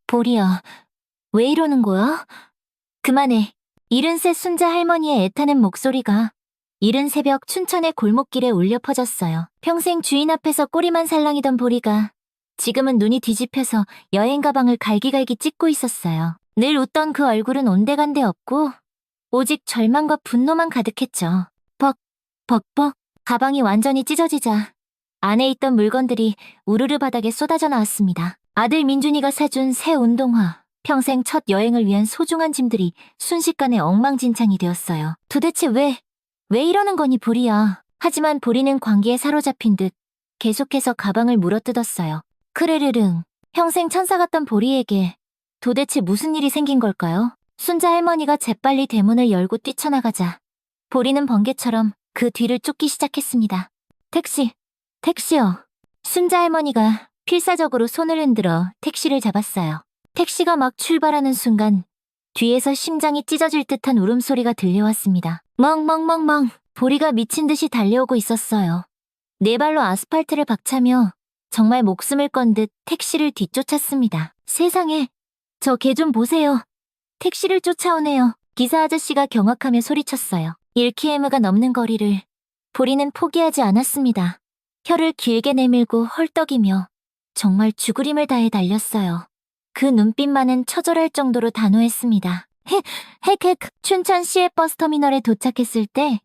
보리야, 왜 이러는 거야? 그만해. 이른새 순자 할머니의 애타는 목소리가 이른 새벽 춘천의 골목길에 울려 퍼졌어요. 평생 주인 앞에서 꼬리만 살랑이던 보리가 지금은 눈이 뒤집혀서 여행 가방을 갈기갈기 찢고 있었어요. 늘 웃던 그 얼굴은 온데간데 없고 오직 절망과 분노만 가득했죠. 벅벅벅 가방이 완전히 찢어지자 안에 있던 물건들이 우르르 바닥에 쏟아져 나왔습니다. 아들 민준이가 사준 새 운동화, 평생 첫 여행을 위한 소중한 짐들이 순식간에 엉망진창이 되었어요. 도대체 왜 이러는 거니 보리야. 하지만 보리는 광기에 사로잡힌 듯 계속해서 가방을 물어뜯었어요. 크르르릉, 평생 천사 같던 보리에게 도대체 무슨 일이 생긴 걸까요? 순자 할머니가 재빨리 대문을 열고 뛰쳐나가자 보리는 번개처럼 그 뒤를 쫓기 시작했습니다. 택시요. 순자 할머니가 필사적으로 손을 흔들어 택시를 잡았어요. 택시가 막 출발하는 순간 뒤에서 심장이 찢어질 듯한 울음소리가 들려왔습니다. 멍멍멍멍 보리가 미친 듯이 달려오고 있었어요. 네 발로 아스팔트를 박차며 정말 목숨을 건 듯 택시를 뒤쫓았습니다. 세상에, 저 개 좀 보세요. 택시를 쫓아오네요. 기사 아저씨가 경악하며 소리쳤어요. 1km가 넘는 거리를 보리는 포기하지 않았습니다. 혀를 길게 내밀고 헐떡이며 정말 죽으림을 다해 달렸어요. 그 눈빛만은 처절할 정도로 단호했습니다. 헥, 춘천 시외버스터미널에 도착했을 때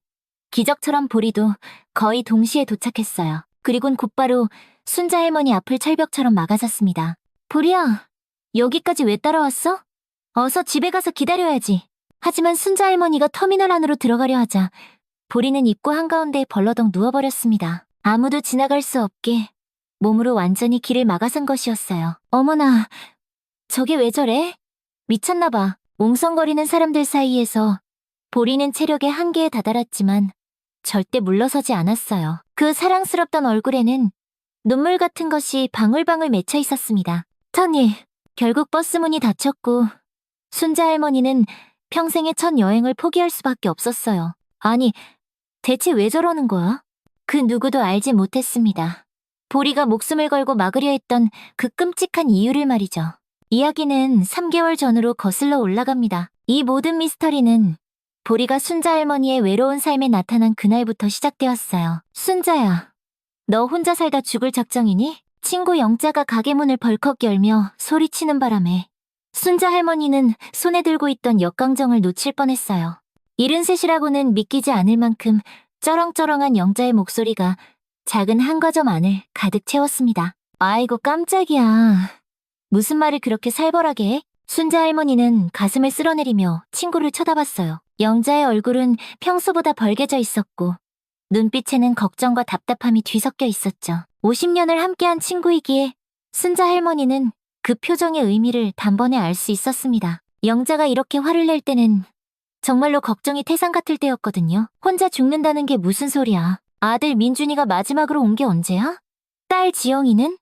기적처럼 보리도 거의 동시에 도착했어요. 그리곤 곧바로 순자 할머니 앞을 철벽처럼 막아섰습니다. 보리야, 여기까지 왜 따라왔어? 어서 집에 가서 기다려야지. 하지만 순자 할머니가 터미널 안으로 들어가려 하자 보리는 입구 한가운데에 벌러덩 누워버렸습니다. 아무도 지나갈 수 없게 몸으로 완전히 길을 막아선 것이었어요. 어머나, 저게 왜 저래? 미쳤나봐. 웅성거리는 사람들 사이에서 보리는 체력의 한계에 다다랐지만 절대 물러서지 않았어요. 그 사랑스럽던 얼굴에는 눈물 같은 것이 방울방울 맺혀 있었습니다. 터니, 결국 버스 문이 닫혔고 순자 할머니는 평생의 첫 여행을 포기할 수밖에 없었어요. 아니, 대체 왜 저러는 거야? 그 누구도 알지 못했습니다. 보리가 목숨을 걸고 막으려 했던 그 끔찍한 이유를 말이죠. 이야기는 3개월 전으로 거슬러 올라갑니다. 이 모든 미스터리는 보리가 순자 할머니의 외로운 삶에 나타난 그날부터 시작되었어요. 순자야, 너 혼자 살다 죽을 작정이니? 친구 영자가 가게 문을 벌컥 열며 소리치는 바람에 순자 할머니는 손에 들고 있던 역강정을 놓칠 뻔했어요. 73이라고는 믿기지 않을 만큼 쩌렁쩌렁한 영자의 목소리가 작은 한과점 안을 가득 채웠습니다. 아이고 깜짝이야. 무슨 말을 그렇게 살벌하게 해? 순자 할머니는 가슴을 쓸어내리며 친구를 쳐다봤어요. 영자의 얼굴은 평소보다 벌개져 있었고 눈빛에는 걱정과 답답함이 뒤섞여 있었죠. 50년을 함께한 친구이기에 순자 할머니는 그 표정의 의미를 단번에 알 수 있었습니다. 영자가 이렇게 화를 낼 때는 정말로 걱정이 태산 같을 때였거든요. 혼자 죽는다는 게 무슨 소리야. 아들 민준이가 마지막으로 온 게 언제야? 딸 지영이는?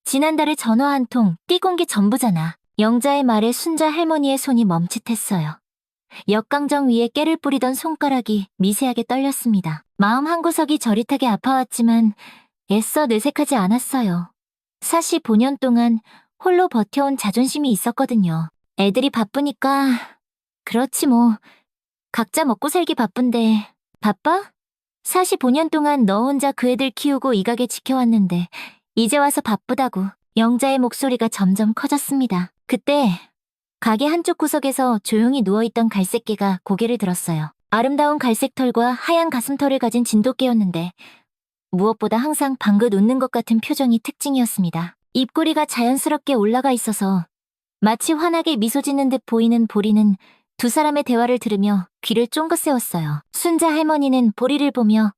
지난달에 전화 한 통 띄고 온 게 전부잖아. 영자의 말에 순자 할머니의 손이 멈칫했어요. 역강정 위에 깨를 뿌리던 손가락이 미세하게 떨렸습니다. 마음 한구석이 저릿하게 아파왔지만 애써 내색하지 않았어요. 사실 5년 동안 홀로 버텨온 자존심이 있었거든요. 애들이 바쁘니까 그렇지 뭐. 각자 먹고 살기 바쁜데 바빠? 45년 동안 너 혼자 그 애들 키우고 이 가게 지켜왔는데 이제 와서 바쁘다고. 영자의 목소리가 점점 커졌습니다. 그때 가게 한쪽 구석에서 조용히 누워있던 갈색개가 고개를 들었어요. 아름다운 갈색 털과 하얀 가슴털을 가진 진돗개였는데 무엇보다 항상 방긋 웃는 것 같은 표정이 특징이었습니다. 입꼬리가 자연스럽게 올라가 있어서 마치 환하게 미소 짓는 듯 보이는 보리는 두 사람의 대화를 들으며 귀를 쫑긋 세웠어요. 순자 할머니는 보리를 보며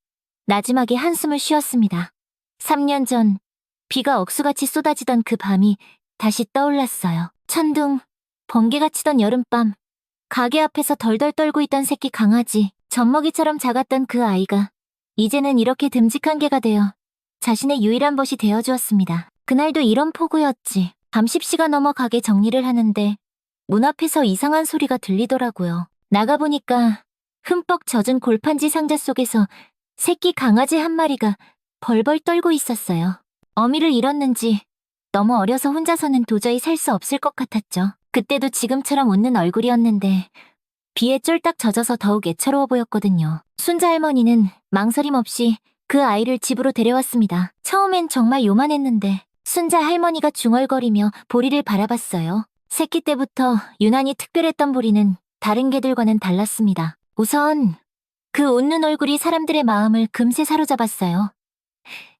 나지막에 한숨을 쉬었습니다. 3년 전 비가 억수같이 쏟아지던 그 밤이 다시 떠올랐어요. 천둥, 번개가 치던 여름밤, 가게 앞에서 덜덜 떨고 있던 새끼 강아지, 젖먹이처럼 작았던 그 아이가 이제는 이렇게 듬직한 개가 되어 자신의 유일한 벗이 되어주었습니다. 그날도 이런 폭우였지. 밤 10시가 넘어 가게 정리를 하는데 문 앞에서 이상한 소리가 들리더라고요. 나가보니까 흠뻑 젖은 골판지 상자 속에서 새끼 강아지 한 마리가 벌벌 떨고 있었어요. 어미를 잃었는지 너무 어려서 혼자서는 도저히 살 수 없을 것 같았죠. 그때도 지금처럼 웃는 얼굴이었는데 비에 쫄딱 젖어서 더욱 애처로워 보였거든요. 순자 할머니는 망설임 없이 그 아이를 집으로 데려왔습니다. 처음엔 정말 요만했는데 순자 할머니가 중얼거리며 보리를 바라봤어요. 새끼 때부터 유난히 특별했던 보리는 다른 개들과는 달랐습니다. 우선 그 웃는 얼굴이 사람들의 마음을 금세 사로잡았어요.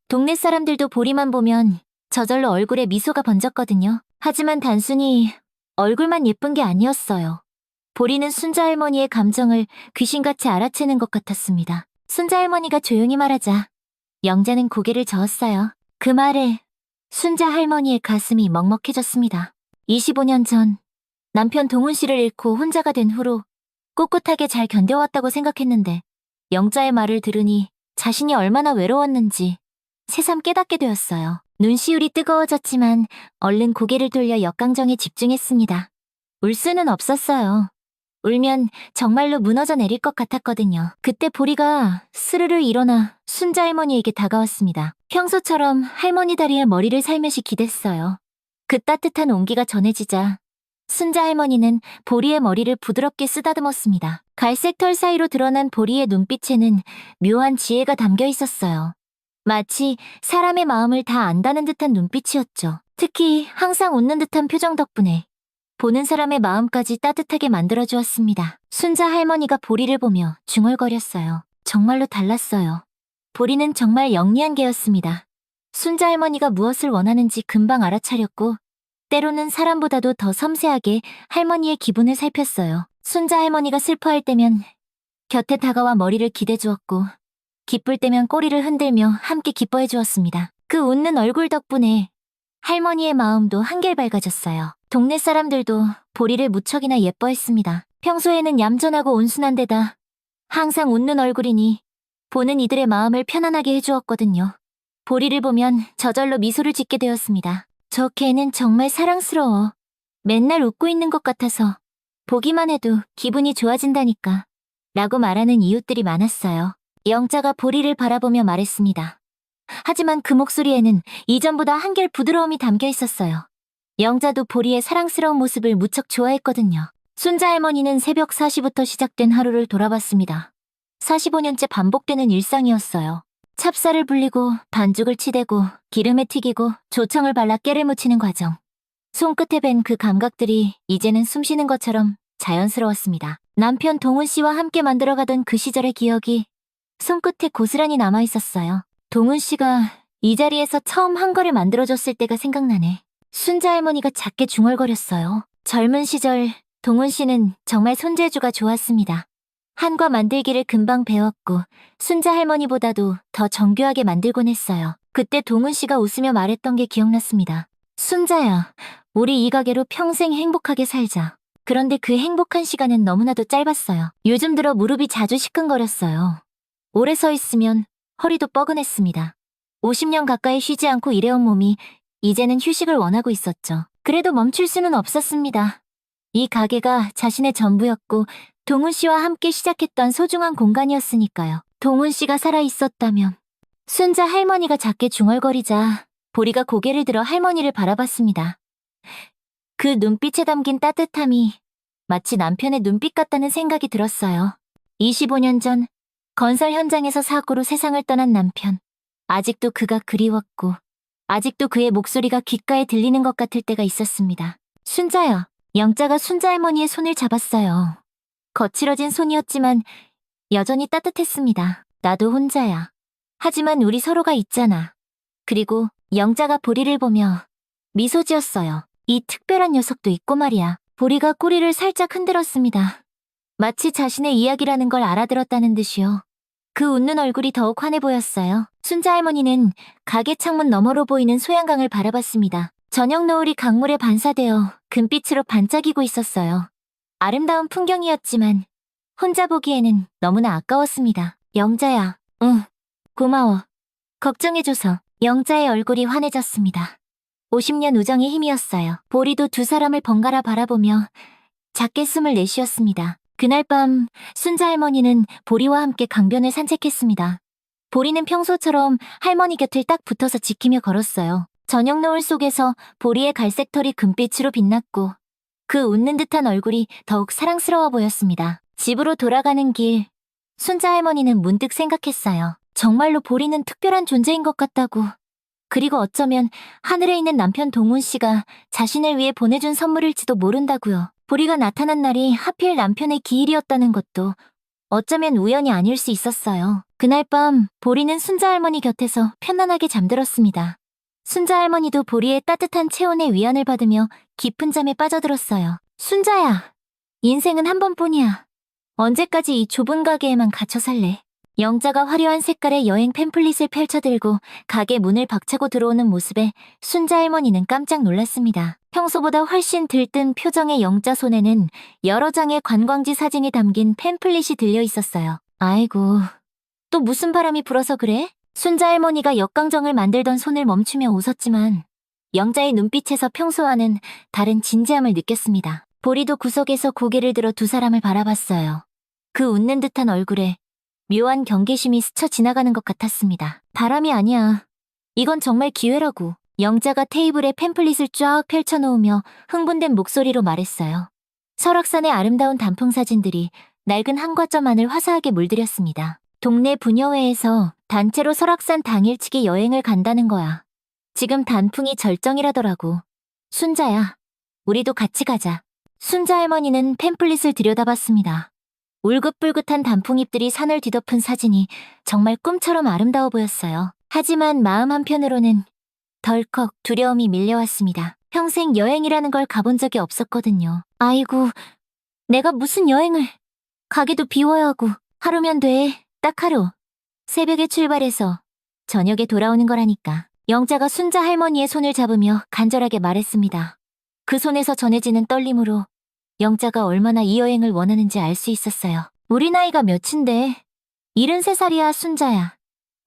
동네 사람들도 보리만 보면 저절로 얼굴에 미소가 번졌거든요. 하지만 단순히 얼굴만 예쁜 게 아니었어요. 보리는 순자 할머니의 감정을 귀신같이 알아채는 것 같았습니다. 순자 할머니가 조용히 말하자 영자는 고개를 저었어요. 그 말에 순자 할머니의 가슴이 먹먹해졌습니다. 25년 전 남편 동훈 씨를 잃고 혼자가 된 후로 꿋꿋하게 잘 견뎌왔다고 생각했는데 영자의 말을 들으니 자신이 얼마나 외로웠는지 새삼 깨닫게 되었어요. 눈시울이 뜨거워졌지만 얼른 고개를 돌려 역강정에 집중했습니다. 울 수는 없었어요. 울면 정말로 무너져 내릴 것 같았거든요. 그때 보리가 스르르 일어나 순자 할머니에게 다가왔습니다. 평소처럼 할머니 다리에 머리를 살며시 기댔어요. 그 따뜻한 온기가 전해지자 순자 할머니는 보리의 머리를 부드럽게 쓰다듬었습니다. 갈색 털 사이로 드러난 보리의 눈빛에는 묘한 지혜가 담겨 있었어요. 마치 사람의 마음을 다 안다는 듯한 눈빛이었죠. 특히 항상 웃는 듯한 표정 덕분에 보는 사람의 마음까지 따뜻하게 만들어주었습니다. 순자 할머니가 보리를 보며 중얼거렸어요. 정말로 달랐어요. 보리는 정말 영리한 개였습니다. 순자 할머니가 무엇을 원하는지 금방 알아차렸고 때로는 사람보다도 더 섬세하게 할머니의 기분을 살폈어요. 순자 할머니가 슬퍼할 때면 곁에 다가와 머리를 기대주었고 기쁠 때면 꼬리를 흔들며 함께 기뻐해 주었습니다. 그 웃는 얼굴 덕분에 할머니의 마음도 한결 밝아졌어요. 동네 사람들도 보리를 무척이나 예뻐했습니다. 평소에는 얌전하고 온순한 데다 항상 웃는 얼굴이니 보는 이들의 마음을 편안하게 해주었거든요. 보리를 보면 저절로 미소를 짓게 되었습니다. 저 개는 정말 사랑스러워. 맨날 웃고 있는 것 같아서 보기만 해도 기분이 좋아진다니까 라고 말하는 이웃들이 많았어요. 영자가 보리를 바라보며 말했습니다. 하지만 그 목소리에는 이전보다 한결 부드러움이 담겨 있었어요. 영자도 보리의 사랑스러운 모습을 무척 좋아했거든요. 순자 할머니는 새벽 4시부터 시작된 하루를 돌아봤습니다. 45년째 반복되는 일상이었어요. 찹쌀을 불리고 반죽을 치대고 기름에 튀기고 조청을 발라 깨를 묻히는 과정. 손끝에 밴 그 감각들이 이제는 숨쉬는 것처럼 자연스러웠습니다. 남편 동훈 씨와 함께 만들어가던 그 시절의 기억이 손끝에 고스란히 남아있었어요. 동훈 씨가 이 자리에서 처음 한 거를 만들어줬을 때가 생각나네. 순자 할머니가 작게 중얼거렸어요. 젊은 시절 동훈 씨는 정말 손재주가 좋았습니다. 한과 만들기를 금방 배웠고 순자 할머니보다도 더 정교하게 만들곤 했어요. 그때 동훈 씨가 웃으며 말했던 게 기억났습니다. 순자야, 우리 이 가게로 평생 행복하게 살자. 그런데 그 행복한 시간은 너무나도 짧았어요. 요즘 들어 무릎이 자주 시큰거렸어요. 오래 서 있으면 허리도 뻐근했습니다. 50년 가까이 쉬지 않고 일해온 몸이 이제는 휴식을 원하고 있었죠. 그래도 멈출 수는 없었습니다. 이 가게가 자신의 전부였고 동훈 씨와 함께 시작했던 소중한 공간이었으니까요. 동훈 씨가 살아있었다면. 순자 할머니가 작게 중얼거리자 보리가 고개를 들어 할머니를 바라봤습니다. 그 눈빛에 담긴 따뜻함이 마치 남편의 눈빛 같다는 생각이 들었어요. 25년 전 건설 현장에서 사고로 세상을 떠난 남편. 아직도 그가 그리웠고 아직도 그의 목소리가 귓가에 들리는 것 같을 때가 있었습니다. 순자야. 영자가 순자 할머니의 손을 잡았어요. 거칠어진 손이었지만 여전히 따뜻했습니다. 나도 혼자야. 하지만 우리 서로가 있잖아. 그리고 영자가 보리를 보며 미소 지었어요. 이 특별한 녀석도 있고 말이야. 보리가 꼬리를 살짝 흔들었습니다. 마치 자신의 이야기라는 걸 알아들었다는 듯이요. 그 웃는 얼굴이 더욱 환해 보였어요. 순자 할머니는 가게 창문 너머로 보이는 소양강을 바라봤습니다. 저녁 노을이 강물에 반사되어 금빛으로 반짝이고 있었어요. 아름다운 풍경이었지만 혼자 보기에는 너무나 아까웠습니다. 영자야, 응, 고마워. 걱정해줘서. 영자의 얼굴이 환해졌습니다. 50년 우정의 힘이었어요. 보리도 두 사람을 번갈아 바라보며 작게 숨을 내쉬었습니다. 그날 밤 순자 할머니는 보리와 함께 강변을 산책했습니다. 보리는 평소처럼 할머니 곁을 딱 붙어서 지키며 걸었어요. 저녁 노을 속에서 보리의 갈색 털이 금빛으로 빛났고 그 웃는 듯한 얼굴이 더욱 사랑스러워 보였습니다. 집으로 돌아가는 길, 순자 할머니는 문득 생각했어요. 정말로 보리는 특별한 존재인 것 같다고. 그리고 어쩌면 하늘에 있는 남편 동훈 씨가 자신을 위해 보내준 선물일지도 모른다고요. 보리가 나타난 날이 하필 남편의 기일이었다는 것도 어쩌면 우연이 아닐 수 있었어요. 그날 밤 보리는 순자 할머니 곁에서 편안하게 잠들었습니다. 순자 할머니도 보리의 따뜻한 체온에 위안을 받으며 깊은 잠에 빠져들었어요. 순자야, 인생은 한 번뿐이야. 언제까지 이 좁은 가게에만 갇혀 살래? 영자가 화려한 색깔의 여행 팸플릿을 펼쳐들고 가게 문을 박차고 들어오는 모습에 순자 할머니는 깜짝 놀랐습니다. 평소보다 훨씬 들뜬 표정의 영자 손에는 여러 장의 관광지 사진이 담긴 팸플릿이 들려 있었어요. 아이고, 또 무슨 바람이 불어서 그래? 순자 할머니가 역강정을 만들던 손을 멈추며 웃었지만 영자의 눈빛에서 평소와는 다른 진지함을 느꼈습니다. 보리도 구석에서 고개를 들어 두 사람을 바라봤어요. 그 웃는 듯한 얼굴에 묘한 경계심이 스쳐 지나가는 것 같았습니다. 바람이 아니야. 이건 정말 기회라고. 영자가 테이블에 팸플릿을 쫙 펼쳐놓으며 흥분된 목소리로 말했어요. 설악산의 아름다운 단풍 사진들이 낡은 한과점 안을 화사하게 물들였습니다. 동네 부녀회에서 단체로 설악산 당일치기 여행을 간다는 거야. 지금 단풍이 절정이라더라고. 순자야, 우리도 같이 가자. 순자 할머니는 팸플릿을 들여다봤습니다. 울긋불긋한 단풍잎들이 산을 뒤덮은 사진이 정말 꿈처럼 아름다워 보였어요. 하지만 마음 한편으로는 덜컥 두려움이 밀려왔습니다. 평생 여행이라는 걸 가본 적이 없었거든요. 아이고, 내가 무슨 여행을. 가기도 비워야 하고 하루면 돼. 딱 하루. 새벽에 출발해서 저녁에 돌아오는 거라니까. 영자가 순자 할머니의 손을 잡으며 간절하게 말했습니다. 그 손에서 전해지는 떨림으로 영자가 얼마나 이 여행을 원하는지 알 수 있었어요. 우리 나이가 몇인데? 73살이야, 순자야.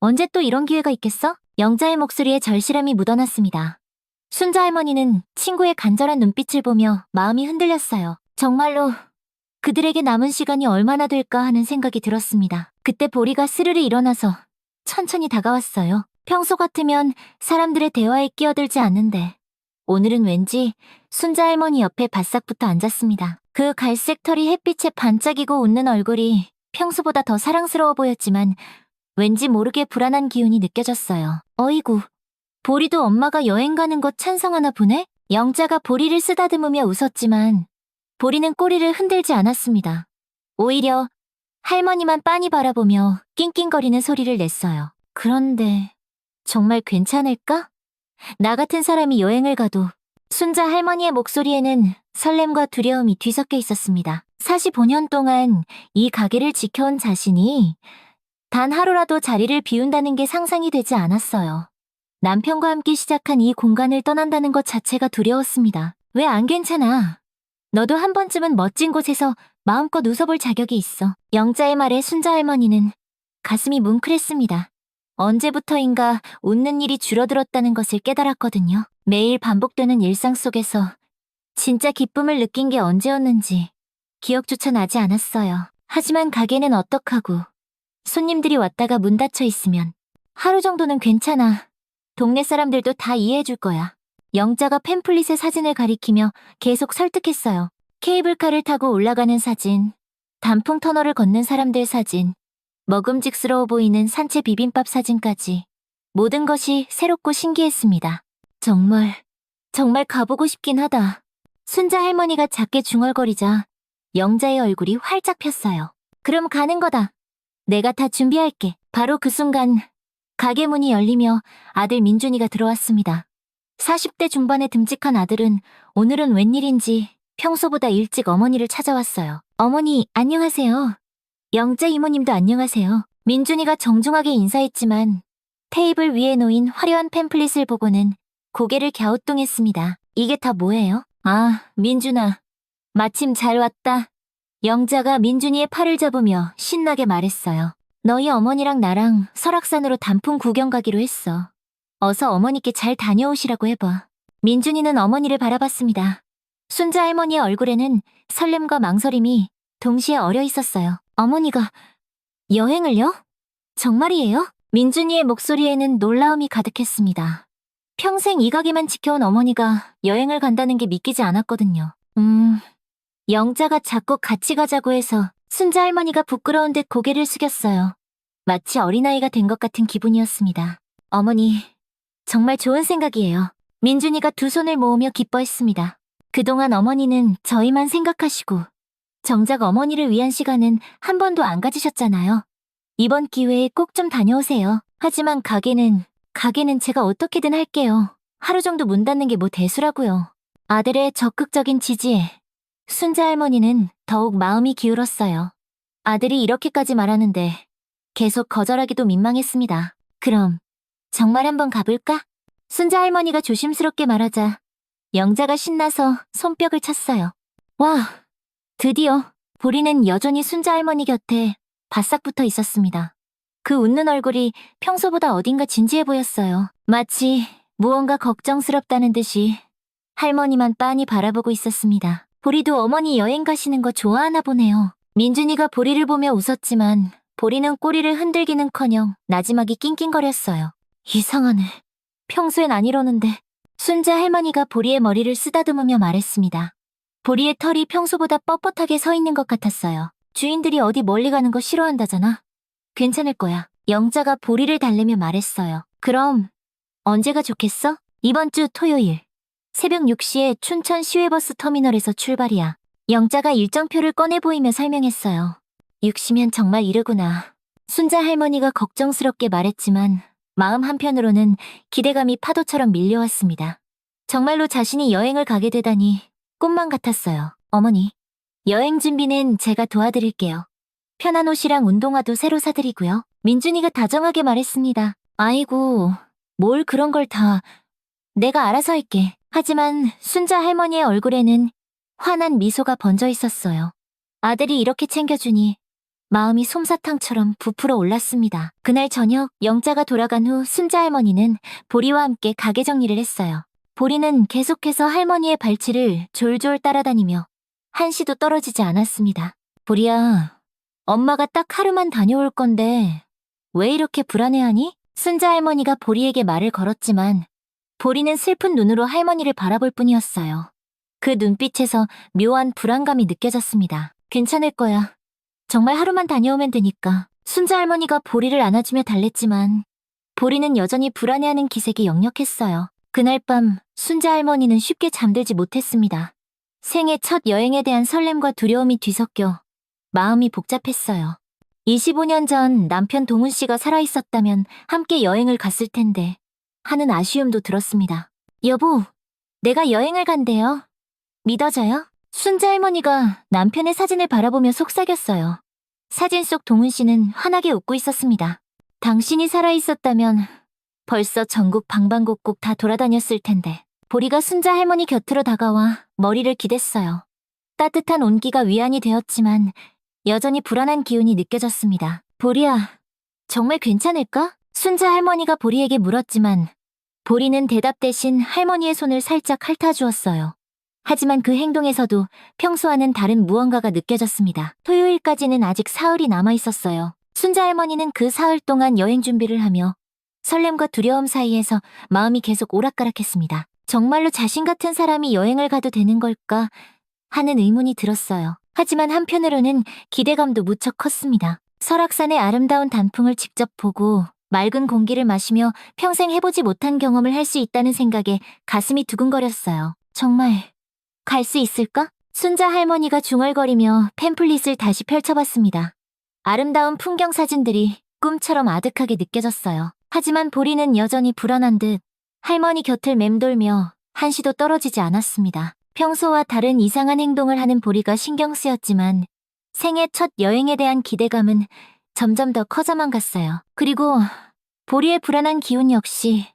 언제 또 이런 기회가 있겠어? 영자의 목소리에 절실함이 묻어났습니다. 순자 할머니는 친구의 간절한 눈빛을 보며 마음이 흔들렸어요. 정말로 그들에게 남은 시간이 얼마나 될까 하는 생각이 들었습니다. 그때 보리가 스르르 일어나서 천천히 다가왔어요. 평소 같으면 사람들의 대화에 끼어들지 않는데 오늘은 왠지 순자 할머니 옆에 바싹 붙어 앉았습니다. 그 갈색 털이 햇빛에 반짝이고 웃는 얼굴이 평소보다 더 사랑스러워 보였지만 왠지 모르게 불안한 기운이 느껴졌어요. 어이구, 보리도 엄마가 여행 가는 거 찬성하나 보네? 영자가 보리를 쓰다듬으며 웃었지만 보리는 꼬리를 흔들지 않았습니다. 오히려 할머니만 빤히 바라보며 낑낑거리는 소리를 냈어요. 그런데 정말 괜찮을까? 나 같은 사람이 여행을 가도. 순자 할머니의 목소리에는 설렘과 두려움이 뒤섞여 있었습니다. 45년 동안 이 가게를 지켜온 자신이 단 하루라도 자리를 비운다는 게 상상이 되지 않았어요. 남편과 함께 시작한 이 공간을 떠난다는 것 자체가 두려웠습니다. 왜 안 괜찮아? 너도 한 번쯤은 멋진 곳에서 마음껏 웃어볼 자격이 있어. 영자의 말에 순자 할머니는 가슴이 뭉클했습니다. 언제부터인가 웃는 일이 줄어들었다는 것을 깨달았거든요. 매일 반복되는 일상 속에서 진짜 기쁨을 느낀 게 언제였는지 기억조차 나지 않았어요. 하지만 가게는 어떡하고 손님들이 왔다가 문 닫혀 있으면 하루 정도는 괜찮아. 동네 사람들도 다 이해해줄 거야. 영자가 팸플릿의 사진을 가리키며 계속 설득했어요. 케이블카를 타고 올라가는 사진, 단풍 터널을 걷는 사람들 사진, 먹음직스러워 보이는 산채 비빔밥 사진까지 모든 것이 새롭고 신기했습니다. 정말 가보고 싶긴 하다. 순자 할머니가 작게 중얼거리자 영자의 얼굴이 활짝 폈어요. 그럼 가는 거다. 내가 다 준비할게. 바로 그 순간 가게 문이 열리며 아들 민준이가 들어왔습니다. 40대 중반의 듬직한 아들은 오늘은 웬일인지 평소보다 일찍 어머니를 찾아왔어요. 어머니, 안녕하세요. 영자 이모님도 안녕하세요. 민준이가 정중하게 인사했지만 테이블 위에 놓인 화려한 팸플릿을 보고는 고개를 갸우뚱했습니다. 이게 다 뭐예요? 아, 민준아. 마침 잘 왔다. 영자가 민준이의 팔을 잡으며 신나게 말했어요. 너희 어머니랑 나랑 설악산으로 단풍 구경 가기로 했어. 어서 어머니께 잘 다녀오시라고 해봐. 민준이는 어머니를 바라봤습니다. 순자 할머니의 얼굴에는 설렘과 망설임이 동시에 어려 있었어요. 어머니가 여행을요? 정말이에요? 민준이의 목소리에는 놀라움이 가득했습니다. 평생 이 가게만 지켜온 어머니가 여행을 간다는 게 믿기지 않았거든요. 영자가 자꾸 같이 가자고 해서 순자 할머니가 부끄러운 듯 고개를 숙였어요. 마치 어린아이가 된 것 같은 기분이었습니다. 어머니, 정말 좋은 생각이에요. 민준이가 두 손을 모으며 기뻐했습니다. 그동안 어머니는 저희만 생각하시고 정작 어머니를 위한 시간은 한 번도 안 가지셨잖아요. 이번 기회에 꼭 좀 다녀오세요. 하지만 가게는 제가 어떻게든 할게요. 하루 정도 문 닫는 게 뭐 대수라고요. 아들의 적극적인 지지에 순자 할머니는 더욱 마음이 기울었어요. 아들이 이렇게까지 말하는데 계속 거절하기도 민망했습니다. 그럼 정말 한번 가볼까? 순자 할머니가 조심스럽게 말하자 영자가 신나서 손뼉을 쳤어요. 와, 드디어 보리는 여전히 순자 할머니 곁에 바싹 붙어 있었습니다. 그 웃는 얼굴이 평소보다 어딘가 진지해 보였어요. 마치 무언가 걱정스럽다는 듯이 할머니만 빤히 바라보고 있었습니다. 보리도 어머니 여행 가시는 거 좋아하나 보네요. 민준이가 보리를 보며 웃었지만 보리는 꼬리를 흔들기는커녕 나지막이 낑낑거렸어요. 이상하네. 평소엔 안 이러는데. 순자 할머니가 보리의 머리를 쓰다듬으며 말했습니다. 보리의 털이 평소보다 뻣뻣하게 서 있는 것 같았어요. 주인들이 어디 멀리 가는 거 싫어한다잖아. 괜찮을 거야. 영자가 보리를 달래며 말했어요. 그럼 언제가 좋겠어? 이번 주 토요일. 새벽 6시에 춘천 시외버스 터미널에서 출발이야. 영자가 일정표를 꺼내 보이며 설명했어요. 6시면 정말 이르구나. 순자 할머니가 걱정스럽게 말했지만 마음 한편으로는 기대감이 파도처럼 밀려왔습니다. 정말로 자신이 여행을 가게 되다니 꿈만 같았어요. 어머니, 여행 준비는 제가 도와드릴게요. 편한 옷이랑 운동화도 새로 사드리고요. 민준이가 다정하게 말했습니다. 아이고, 뭘 그런 걸 다. 내가 알아서 할게. 하지만 순자 할머니의 얼굴에는 환한 미소가 번져 있었어요. 아들이 이렇게 챙겨주니 마음이 솜사탕처럼 부풀어 올랐습니다. 그날 저녁 영자가 돌아간 후 순자 할머니는 보리와 함께 가게 정리를 했어요. 보리는 계속해서 할머니의 발치를 졸졸 따라다니며 한시도 떨어지지 않았습니다. 보리야, 엄마가 딱 하루만 다녀올 건데 왜 이렇게 불안해하니? 순자 할머니가 보리에게 말을 걸었지만 보리는 슬픈 눈으로 할머니를 바라볼 뿐이었어요. 그 눈빛에서 묘한 불안감이 느껴졌습니다. 괜찮을 거야. 정말 하루만 다녀오면 되니까. 순자 할머니가 보리를 안아주며 달랬지만 보리는 여전히 불안해하는 기색이 역력했어요. 그날 밤 순자 할머니는 쉽게 잠들지 못했습니다. 생애 첫 여행에 대한 설렘과 두려움이 뒤섞여 마음이 복잡했어요. 25년 전 남편 동훈 씨가 살아있었다면 함께 여행을 갔을 텐데 하는 아쉬움도 들었습니다. 여보, 내가 여행을 간대요. 믿어져요? 순자 할머니가 남편의 사진을 바라보며 속삭였어요. 사진 속 동훈 씨는 환하게 웃고 있었습니다. 당신이 살아있었다면 벌써 전국 방방곡곡 다 돌아다녔을 텐데. 보리가 순자 할머니 곁으로 다가와 머리를 기댔어요. 따뜻한 온기가 위안이 되었지만 여전히 불안한 기운이 느껴졌습니다. 보리야, 정말 괜찮을까? 순자 할머니가 보리에게 물었지만 보리는 대답 대신 할머니의 손을 살짝 핥아주었어요. 하지만 그 행동에서도 평소와는 다른 무언가가 느껴졌습니다. 토요일까지는 아직 사흘이 남아있었어요. 순자 할머니는 그 사흘 동안 여행 준비를 하며 설렘과 두려움 사이에서 마음이 계속 오락가락했습니다. 정말로 자신 같은 사람이 여행을 가도 되는 걸까 하는 의문이 들었어요. 하지만 한편으로는 기대감도 무척 컸습니다. 설악산의 아름다운 단풍을 직접 보고 맑은 공기를 마시며 평생 해보지 못한 경험을 할 수 있다는 생각에 가슴이 두근거렸어요. 정말 갈 수 있을까? 순자 할머니가 중얼거리며 팸플릿을 다시 펼쳐봤습니다. 아름다운 풍경 사진들이 꿈처럼 아득하게 느껴졌어요. 하지만 보리는 여전히 불안한 듯 할머니 곁을 맴돌며 한시도 떨어지지 않았습니다. 평소와 다른 이상한 행동을 하는 보리가 신경 쓰였지만 생애 첫 여행에 대한 기대감은 점점 더 커져만 갔어요. 그리고 보리의 불안한 기운 역시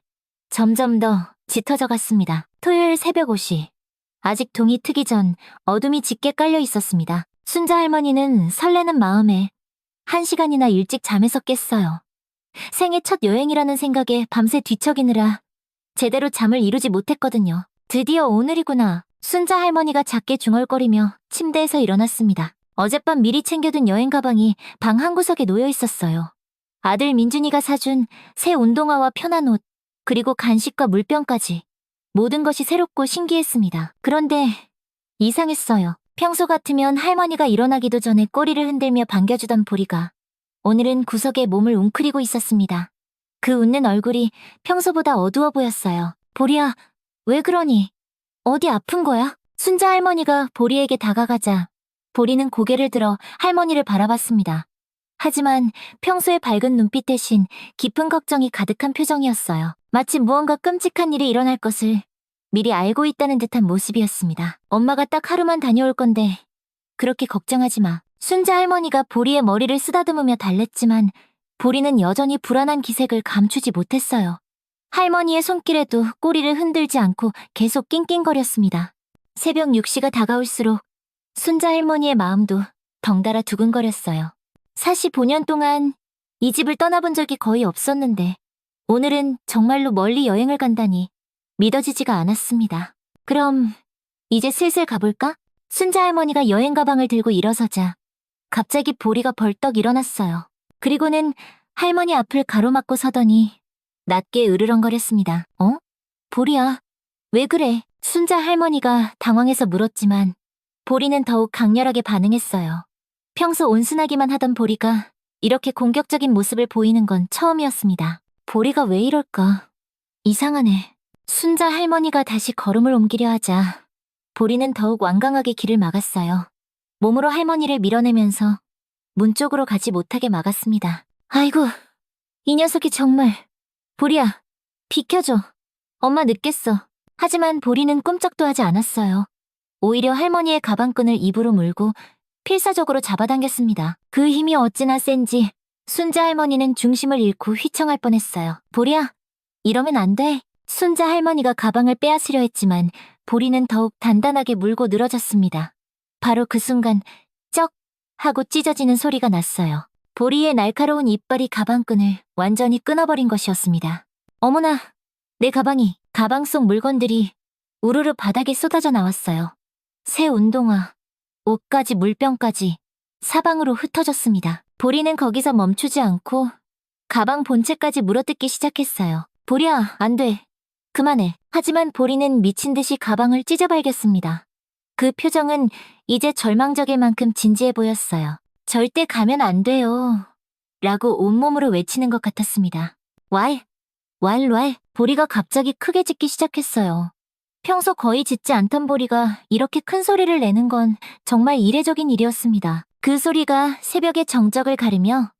점점 더 짙어져 갔습니다. 토요일 새벽 5시. 아직 동이 트기 전 어둠이 짙게 깔려 있었습니다. 순자 할머니는 설레는 마음에 1시간이나 일찍 잠에서 깼어요. 생애 첫 여행이라는 생각에 밤새 뒤척이느라 제대로 잠을 이루지 못했거든요. 드디어 오늘이구나. 순자 할머니가 작게 중얼거리며 침대에서 일어났습니다. 어젯밤 미리 챙겨둔 여행 가방이 방 한구석에 놓여 있었어요. 아들 민준이가 사준 새 운동화와 편한 옷, 그리고 간식과 물병까지. 모든 것이 새롭고 신기했습니다. 그런데 이상했어요. 평소 같으면 할머니가 일어나기도 전에 꼬리를 흔들며 반겨주던 보리가 오늘은 구석에 몸을 웅크리고 있었습니다. 그 웃는 얼굴이 평소보다 어두워 보였어요. 보리야, 왜 그러니? 어디 아픈 거야? 순자 할머니가 보리에게 다가가자 보리는 고개를 들어 할머니를 바라봤습니다. 하지만 평소의 밝은 눈빛 대신 깊은 걱정이 가득한 표정이었어요. 마치 무언가 끔찍한 일이 일어날 것을 미리 알고 있다는 듯한 모습이었습니다. 엄마가 딱 하루만 다녀올 건데 그렇게 걱정하지 마. 순자 할머니가 보리의 머리를 쓰다듬으며 달랬지만 보리는 여전히 불안한 기색을 감추지 못했어요. 할머니의 손길에도 꼬리를 흔들지 않고 계속 낑낑거렸습니다. 새벽 6시가 다가올수록 순자 할머니의 마음도 덩달아 두근거렸어요. 45년 동안 이 집을 떠나본 적이 거의 없었는데 오늘은 정말로 멀리 여행을 간다니 믿어지지가 않았습니다. 그럼 이제 슬슬 가볼까? 순자 할머니가 여행 가방을 들고 일어서자 갑자기 보리가 벌떡 일어났어요. 그리고는 할머니 앞을 가로막고 서더니 낮게 으르렁거렸습니다. 어? 보리야, 왜 그래? 순자 할머니가 당황해서 물었지만 보리는 더욱 강렬하게 반응했어요. 평소 온순하기만 하던 보리가 이렇게 공격적인 모습을 보이는 건 처음이었습니다. 보리가 왜 이럴까? 이상하네. 순자 할머니가 다시 걸음을 옮기려 하자 보리는 더욱 완강하게 길을 막았어요. 몸으로 할머니를 밀어내면서 문 쪽으로 가지 못하게 막았습니다. 아이고, 이 녀석이 정말. 보리야, 비켜줘. 엄마 늦겠어. 하지만 보리는 꼼짝도 하지 않았어요. 오히려 할머니의 가방끈을 입으로 물고 필사적으로 잡아당겼습니다. 그 힘이 어찌나 센지 순자 할머니는 중심을 잃고 휘청할 뻔했어요. 보리야, 이러면 안 돼. 순자 할머니가 가방을 빼앗으려 했지만 보리는 더욱 단단하게 물고 늘어졌습니다. 바로 그 순간 쩍 하고 찢어지는 소리가 났어요. 보리의 날카로운 이빨이 가방끈을 완전히 끊어버린 것이었습니다. 어머나, 내 가방이. 가방 속 물건들이 우르르 바닥에 쏟아져 나왔어요. 새 운동화, 옷까지 물병까지 사방으로 흩어졌습니다. 보리는 거기서 멈추지 않고 가방 본체까지 물어뜯기 시작했어요. 보리야, 안 돼. 그만해. 하지만 보리는 미친 듯이 가방을 찢어발겼습니다. 그 표정은 이제 절망적일 만큼 진지해 보였어요. 절대 가면 안 돼요. 라고 온몸으로 외치는 것 같았습니다. 왈, 보리가 갑자기 크게 짖기 시작했어요. 평소 거의 짖지 않던 보리가 이렇게 큰 소리를 내는 건 정말 이례적인 일이었습니다. 그 소리가 새벽의 정적을 가르며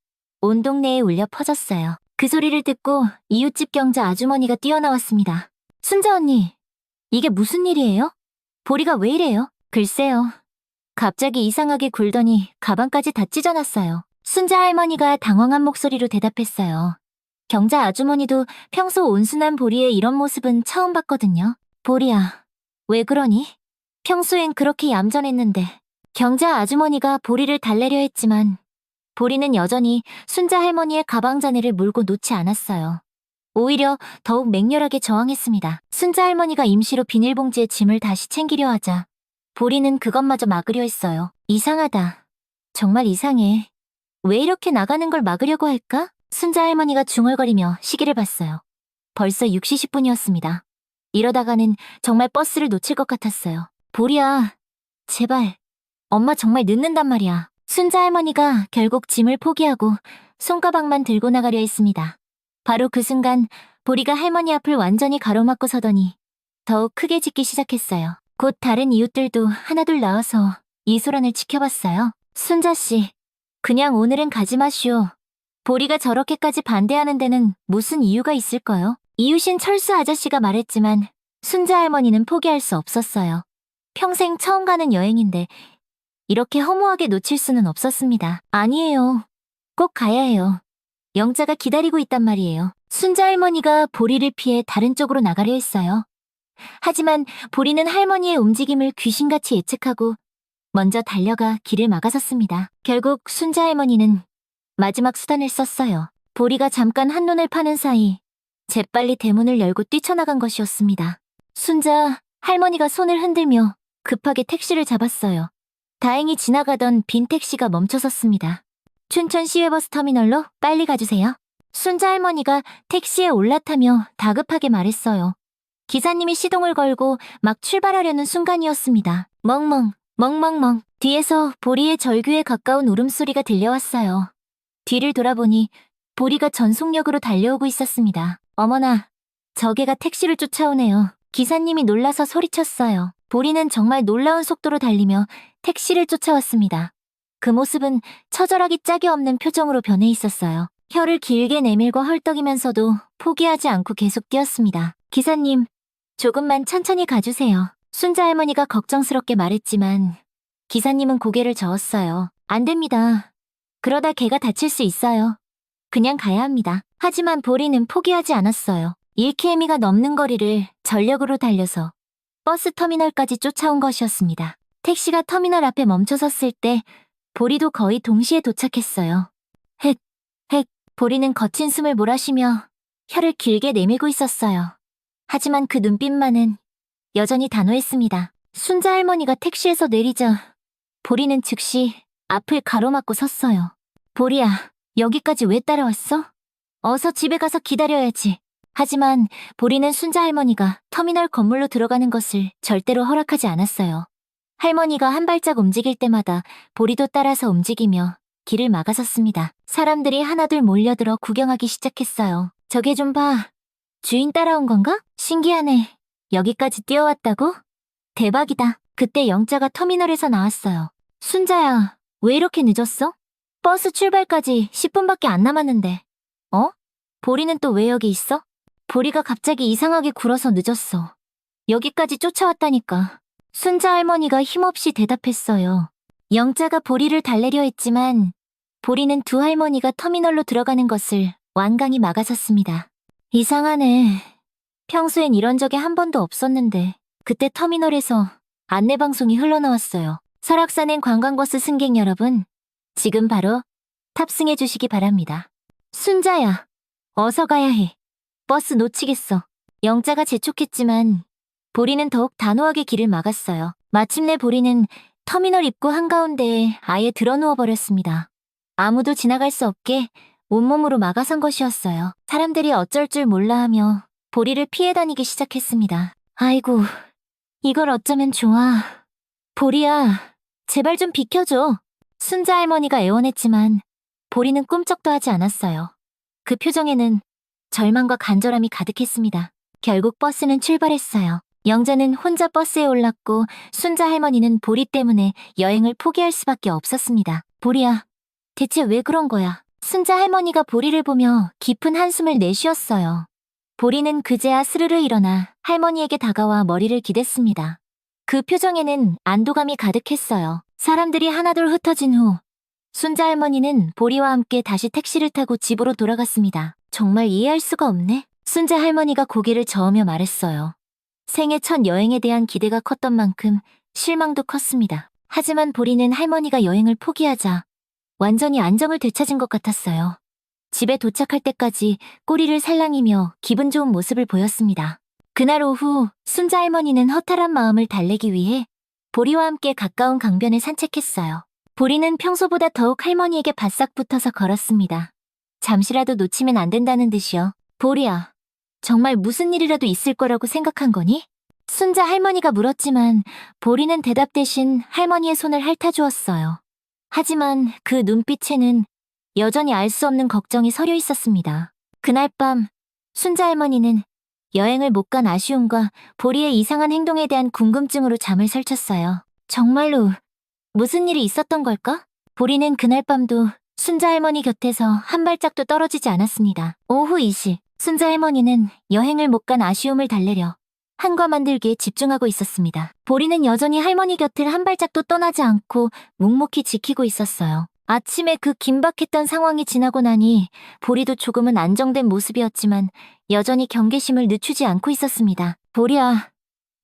온 동네에 울려 퍼졌어요. 그 소리를 듣고 이웃집 경자 아주머니가 뛰어나왔습니다. 순자 언니, 이게 무슨 일이에요? 보리가 왜 이래요? 글쎄요. 갑자기 이상하게 굴더니 가방까지 다 찢어놨어요. 순자 할머니가 당황한 목소리로 대답했어요. 경자 아주머니도 평소 온순한 보리의 이런 모습은 처음 봤거든요. 보리야, 왜 그러니? 평소엔 그렇게 얌전했는데. 경자 아주머니가 보리를 달래려 했지만 보리는 여전히 순자 할머니의 가방 잔해를 물고 놓지 않았어요. 오히려 더욱 맹렬하게 저항했습니다. 순자 할머니가 임시로 비닐봉지에 짐을 다시 챙기려 하자 보리는 그것마저 막으려 했어요. 이상하다. 정말 이상해. 왜 이렇게 나가는 걸 막으려고 할까? 순자 할머니가 중얼거리며 시계를 봤어요. 벌써 6시 10분이었습니다. 이러다가는 정말 버스를 놓칠 것 같았어요. 보리야, 제발. 엄마 정말 늦는단 말이야. 순자 할머니가 결국 짐을 포기하고 손가방만 들고 나가려 했습니다. 바로 그 순간 보리가 할머니 앞을 완전히 가로막고 서더니 더욱 크게 짖기 시작했어요. 곧 다른 이웃들도 하나둘 나와서 이 소란을 지켜봤어요. 순자씨, 그냥 오늘은 가지 마시오. 보리가 저렇게까지 반대하는 데는 무슨 이유가 있을까요? 이웃인 철수 아저씨가 말했지만 순자 할머니는 포기할 수 없었어요. 평생 처음 가는 여행인데 이렇게 허무하게 놓칠 수는 없었습니다. 아니에요. 꼭 가야 해요. 영자가 기다리고 있단 말이에요. 순자 할머니가 보리를 피해 다른 쪽으로 나가려 했어요. 하지만 보리는 할머니의 움직임을 귀신같이 예측하고 먼저 달려가 길을 막아섰습니다. 결국 순자 할머니는 마지막 수단을 썼어요. 보리가 잠깐 한눈을 파는 사이 재빨리 대문을 열고 뛰쳐나간 것이었습니다. 순자 할머니가 손을 흔들며 급하게 택시를 잡았어요. 다행히 지나가던 빈 택시가 멈춰섰습니다. 춘천 시외버스 터미널로 빨리 가주세요. 순자 할머니가 택시에 올라타며 다급하게 말했어요. 기사님이 시동을 걸고 막 출발하려는 순간이었습니다. 멍멍, 멍멍멍. 뒤에서 보리의 절규에 가까운 울음소리가 들려왔어요. 뒤를 돌아보니 보리가 전속력으로 달려오고 있었습니다. 어머나, 저게가 택시를 쫓아오네요. 기사님이 놀라서 소리쳤어요. 보리는 정말 놀라운 속도로 달리며 택시를 쫓아왔습니다. 그 모습은 처절하기 짝이 없는 표정으로 변해 있었어요. 혀를 길게 내밀고 헐떡이면서도 포기하지 않고 계속 뛰었습니다. 기사님, 조금만 천천히 가주세요. 순자 할머니가 걱정스럽게 말했지만 기사님은 고개를 저었어요. 안 됩니다. 그러다 걔가 다칠 수 있어요. 그냥 가야 합니다. 하지만 보리는 포기하지 않았어요. 1km가 넘는 거리를 전력으로 달려서 버스 터미널까지 쫓아온 것이었습니다. 택시가 터미널 앞에 멈춰섰을 때 보리도 거의 동시에 도착했어요. 헥, 헥. 보리는 거친 숨을 몰아쉬며 혀를 길게 내밀고 있었어요. 하지만 그 눈빛만은 여전히 단호했습니다. 순자 할머니가 택시에서 내리자 보리는 즉시 앞을 가로막고 섰어요. 보리야, 여기까지 왜 따라왔어? 어서 집에 가서 기다려야지. 하지만 보리는 순자 할머니가 터미널 건물로 들어가는 것을 절대로 허락하지 않았어요. 할머니가 한 발짝 움직일 때마다 보리도 따라서 움직이며 길을 막아섰습니다. 사람들이 하나둘 몰려들어 구경하기 시작했어요. 저게 좀 봐. 주인 따라온 건가? 신기하네. 여기까지 뛰어왔다고? 대박이다. 그때 영자가 터미널에서 나왔어요. 순자야, 왜 이렇게 늦었어? 버스 출발까지 10분밖에 안 남았는데. 어? 보리는 또 왜 여기 있어? 보리가 갑자기 이상하게 굴어서 늦었어. 여기까지 쫓아왔다니까. 순자 할머니가 힘없이 대답했어요. 영자가 보리를 달래려 했지만 보리는 두 할머니가 터미널로 들어가는 것을 완강히 막아섰습니다. 이상하네. 평소엔 이런 적이 한 번도 없었는데 그때 터미널에서 안내방송이 흘러나왔어요. 설악산행 관광버스 승객 여러분, 지금 바로 탑승해 주시기 바랍니다. 순자야, 어서 가야 해. 버스 놓치겠어. 영자가 재촉했지만 보리는 더욱 단호하게 길을 막았어요. 마침내 보리는 터미널 입구 한가운데에 아예 드러누워 버렸습니다. 아무도 지나갈 수 없게 온몸으로 막아선 것이었어요. 사람들이 어쩔 줄 몰라 하며 보리를 피해 다니기 시작했습니다. 아이고, 이걸 어쩌면 좋아. 보리야, 제발 좀 비켜줘. 순자 할머니가 애원했지만 보리는 꿈쩍도 하지 않았어요. 그 표정에는 절망과 간절함이 가득했습니다. 결국 버스는 출발했어요. 영자는 혼자 버스에 올랐고 순자 할머니는 보리 때문에 여행을 포기할 수밖에 없었습니다. 보리야, 대체 왜 그런 거야? 순자 할머니가 보리를 보며 깊은 한숨을 내쉬었어요. 보리는 그제야 스르르 일어나 할머니에게 다가와 머리를 기댔습니다. 그 표정에는 안도감이 가득했어요. 사람들이 하나둘 흩어진 후 순자 할머니는 보리와 함께 다시 택시를 타고 집으로 돌아갔습니다. 정말 이해할 수가 없네. 순자 할머니가 고개를 저으며 말했어요. 생애 첫 여행에 대한 기대가 컸던 만큼 실망도 컸습니다. 하지만 보리는 할머니가 여행을 포기하자 완전히 안정을 되찾은 것 같았어요. 집에 도착할 때까지 꼬리를 살랑이며 기분 좋은 모습을 보였습니다. 그날 오후 순자 할머니는 허탈한 마음을 달래기 위해 보리와 함께 가까운 강변을 산책했어요. 보리는 평소보다 더욱 할머니에게 바싹 붙어서 걸었습니다. 잠시라도 놓치면 안 된다는 듯이요. 보리야, 정말 무슨 일이라도 있을 거라고 생각한 거니? 순자 할머니가 물었지만 보리는 대답 대신 할머니의 손을 핥아주었어요. 하지만 그 눈빛에는 여전히 알 수 없는 걱정이 서려 있었습니다. 그날 밤 순자 할머니는 여행을 못 간 아쉬움과 보리의 이상한 행동에 대한 궁금증으로 잠을 설쳤어요. 정말로 무슨 일이 있었던 걸까? 보리는 그날 밤도 순자 할머니 곁에서 한 발짝도 떨어지지 않았습니다. 오후 2시, 순자 할머니는 여행을 못 간 아쉬움을 달래려 한과 만들기에 집중하고 있었습니다. 보리는 여전히 할머니 곁을 한 발짝도 떠나지 않고 묵묵히 지키고 있었어요. 아침에 그 긴박했던 상황이 지나고 나니 보리도 조금은 안정된 모습이었지만 여전히 경계심을 늦추지 않고 있었습니다. 보리야,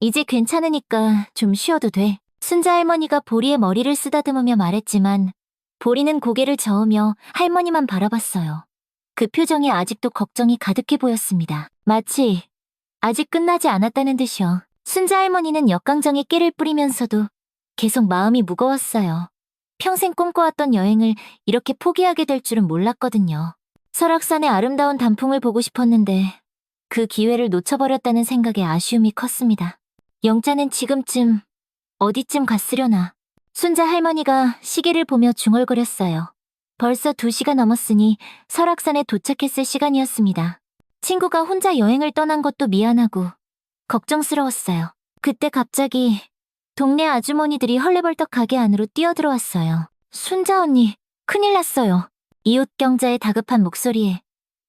이제 괜찮으니까 좀 쉬어도 돼. 순자 할머니가 보리의 머리를 쓰다듬으며 말했지만 보리는 고개를 저으며 할머니만 바라봤어요. 그 표정에 아직도 걱정이 가득해 보였습니다. 마치 아직 끝나지 않았다는 듯이요. 순자 할머니는 역강정에 깨를 뿌리면서도 계속 마음이 무거웠어요. 평생 꿈꿔왔던 여행을 이렇게 포기하게 될 줄은 몰랐거든요. 설악산의 아름다운 단풍을 보고 싶었는데 그 기회를 놓쳐버렸다는 생각에 아쉬움이 컸습니다. 영자는 지금쯤 어디쯤 갔으려나. 순자 할머니가 시계를 보며 중얼거렸어요. 벌써 2시가 넘었으니 설악산에 도착했을 시간이었습니다. 친구가 혼자 여행을 떠난 것도 미안하고 걱정스러웠어요. 그때 갑자기 동네 아주머니들이 헐레벌떡 가게 안으로 뛰어들어왔어요. 순자 언니, 큰일 났어요. 이웃 경자의 다급한 목소리에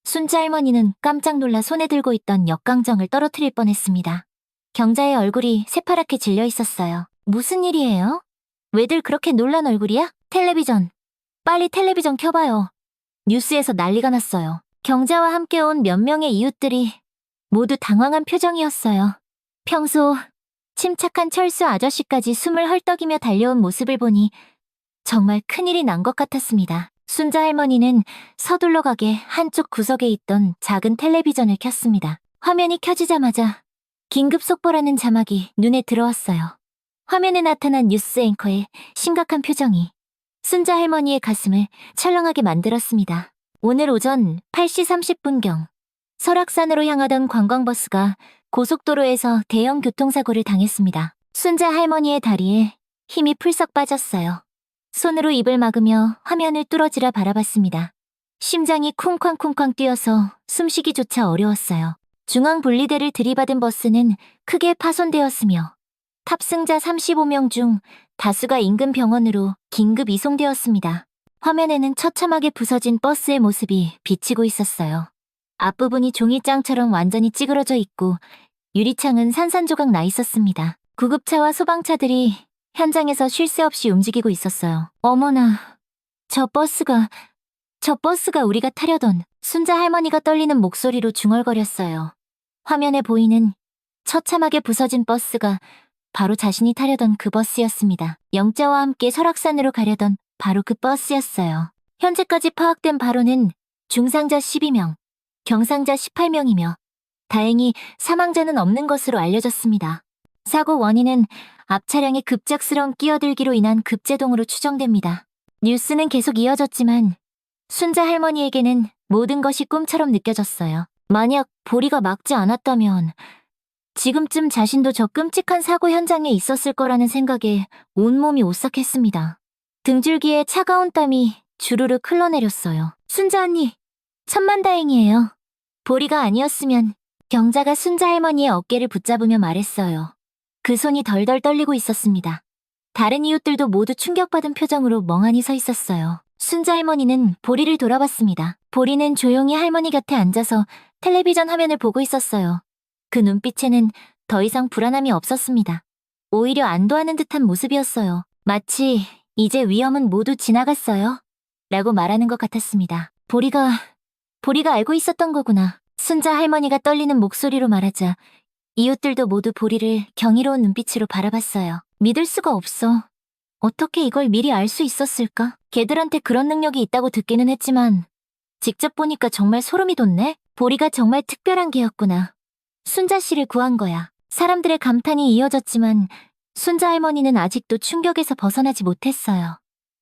순자 할머니는 깜짝 놀라 손에 들고 있던 역강정을 떨어뜨릴 뻔했습니다. 경자의 얼굴이 새파랗게 질려 있었어요. 무슨 일이에요? 왜들 그렇게 놀란 얼굴이야? 텔레비전. 빨리 텔레비전 켜봐요. 뉴스에서 난리가 났어요. 경자와 함께 온 몇 명의 이웃들이 모두 당황한 표정이었어요. 평소 침착한 철수 아저씨까지 숨을 헐떡이며 달려온 모습을 보니 정말 큰일이 난 것 같았습니다. 순자 할머니는 서둘러 가게 한쪽 구석에 있던 작은 텔레비전을 켰습니다. 화면이 켜지자마자 긴급 속보라는 자막이 눈에 들어왔어요. 화면에 나타난 뉴스 앵커의 심각한 표정이 순자 할머니의 가슴을 철렁하게 만들었습니다. 오늘 오전 8시 30분경 설악산으로 향하던 관광버스가 고속도로에서 대형 교통사고를 당했습니다. 순자 할머니의 다리에 힘이 풀썩 빠졌어요. 손으로 입을 막으며 화면을 뚫어지라 바라봤습니다. 심장이 쿵쾅쿵쾅 뛰어서 숨쉬기조차 어려웠어요. 중앙 분리대를 들이받은 버스는 크게 파손되었으며 탑승자 35명 중 다수가 인근 병원으로 긴급 이송되었습니다. 화면에는 처참하게 부서진 버스의 모습이 비치고 있었어요. 앞부분이 종이장처럼 완전히 찌그러져 있고 유리창은 산산조각 나 있었습니다. 구급차와 소방차들이 현장에서 쉴 새 없이 움직이고 있었어요. 어머나, 저 버스가 우리가 타려던. 순자 할머니가 떨리는 목소리로 중얼거렸어요. 화면에 보이는 처참하게 부서진 버스가 바로 자신이 타려던 그 버스였습니다. 영자와 함께 설악산으로 가려던 바로 그 버스였어요. 현재까지 파악된 바로는 중상자 12명, 경상자 18명이며 다행히 사망자는 없는 것으로 알려졌습니다. 사고 원인은 앞 차량의 급작스러운 끼어들기로 인한 급제동으로 추정됩니다. 뉴스는 계속 이어졌지만 순자 할머니에게는 모든 것이 꿈처럼 느껴졌어요. 만약 보리가 막지 않았다면 지금쯤 자신도 저 끔찍한 사고 현장에 있었을 거라는 생각에 온몸이 오싹했습니다. 등줄기에 차가운 땀이 주르륵 흘러내렸어요. 순자 언니, 천만다행이에요. 보리가 아니었으면. 경자가 순자 할머니의 어깨를 붙잡으며 말했어요. 그 손이 덜덜 떨리고 있었습니다. 다른 이웃들도 모두 충격받은 표정으로 멍하니 서 있었어요. 순자 할머니는 보리를 돌아봤습니다. 보리는 조용히 할머니 곁에 앉아서 텔레비전 화면을 보고 있었어요. 그 눈빛에는 더 이상 불안함이 없었습니다. 오히려 안도하는 듯한 모습이었어요. 마치 이제 위험은 모두 지나갔어요. 라고 말하는 것 같았습니다. 보리가 알고 있었던 거구나. 순자 할머니가 떨리는 목소리로 말하자 이웃들도 모두 보리를 경이로운 눈빛으로 바라봤어요. 믿을 수가 없어. 어떻게 이걸 미리 알 수 있었을까? 걔들한테 그런 능력이 있다고 듣기는 했지만 직접 보니까 정말 소름이 돋네? 보리가 정말 특별한 개였구나. 순자 씨를 구한 거야. 사람들의 감탄이 이어졌지만 순자 할머니는 아직도 충격에서 벗어나지 못했어요.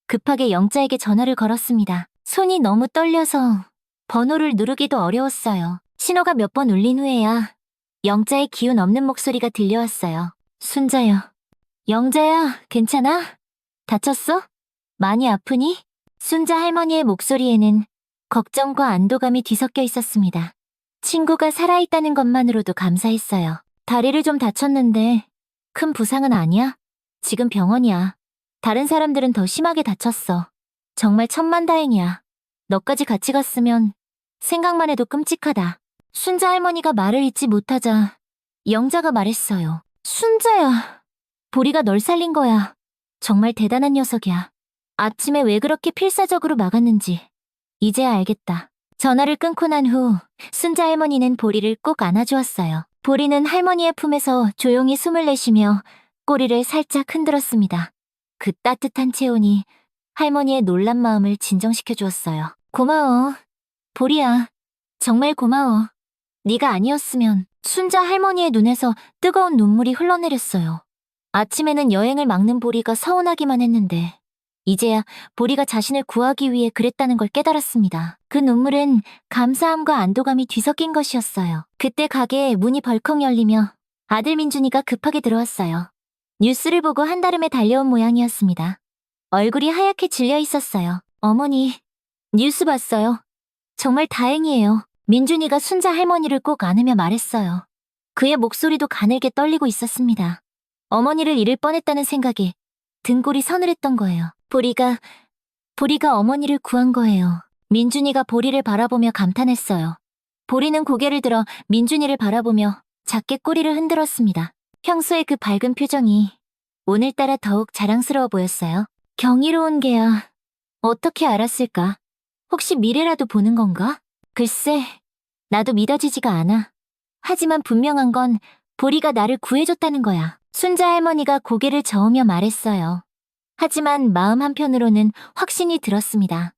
급하게 영자에게 전화를 걸었습니다. 손이 너무 떨려서 번호를 누르기도 어려웠어요. 신호가 몇 번 울린 후에야 영자의 기운 없는 목소리가 들려왔어요. 순자야. 영자야, 괜찮아? 다쳤어? 많이 아프니? 순자 할머니의 목소리에는 걱정과 안도감이 뒤섞여 있었습니다. 친구가 살아있다는 것만으로도 감사했어요. 다리를 좀 다쳤는데 큰 부상은 아니야? 지금 병원이야. 다른 사람들은 더 심하게 다쳤어. 정말 천만다행이야. 너까지 같이 갔으면 생각만 해도 끔찍하다. 순자 할머니가 말을 잇지 못하자 영자가 말했어요. 순자야. 보리가 널 살린 거야. 정말 대단한 녀석이야. 아침에 왜 그렇게 필사적으로 막았는지 이제야 알겠다. 전화를 끊고 난 후 순자 할머니는 보리를 꼭 안아주었어요. 보리는 할머니의 품에서 조용히 숨을 내쉬며 꼬리를 살짝 흔들었습니다. 그 따뜻한 체온이 할머니의 놀란 마음을 진정시켜 주었어요. 고마워. 보리야. 정말 고마워. 네가 아니었으면. 순자 할머니의 눈에서 뜨거운 눈물이 흘러내렸어요. 아침에는 여행을 막는 보리가 서운하기만 했는데 이제야 보리가 자신을 구하기 위해 그랬다는 걸 깨달았습니다. 그 눈물은 감사함과 안도감이 뒤섞인 것이었어요. 그때 가게에 문이 벌컥 열리며 아들 민준이가 급하게 들어왔어요. 뉴스를 보고 한달음에 달려온 모양이었습니다. 얼굴이 하얗게 질려 있었어요. 어머니, 뉴스 봤어요. 정말 다행이에요. 민준이가 순자 할머니를 꼭 안으며 말했어요. 그의 목소리도 가늘게 떨리고 있었습니다. 어머니를 잃을 뻔했다는 생각에 등골이 서늘했던 거예요. 보리가 어머니를 구한 거예요. 민준이가 보리를 바라보며 감탄했어요. 보리는 고개를 들어 민준이를 바라보며 작게 꼬리를 흔들었습니다. 평소의 그 밝은 표정이 오늘따라 더욱 자랑스러워 보였어요. 경이로운 개야. 어떻게 알았을까? 혹시 미래라도 보는 건가? 글쎄, 나도 믿어지지가 않아. 하지만 분명한 건 보리가 나를 구해줬다는 거야. 순자 할머니가 고개를 저으며 말했어요. 하지만 마음 한편으로는 확신이 들었습니다.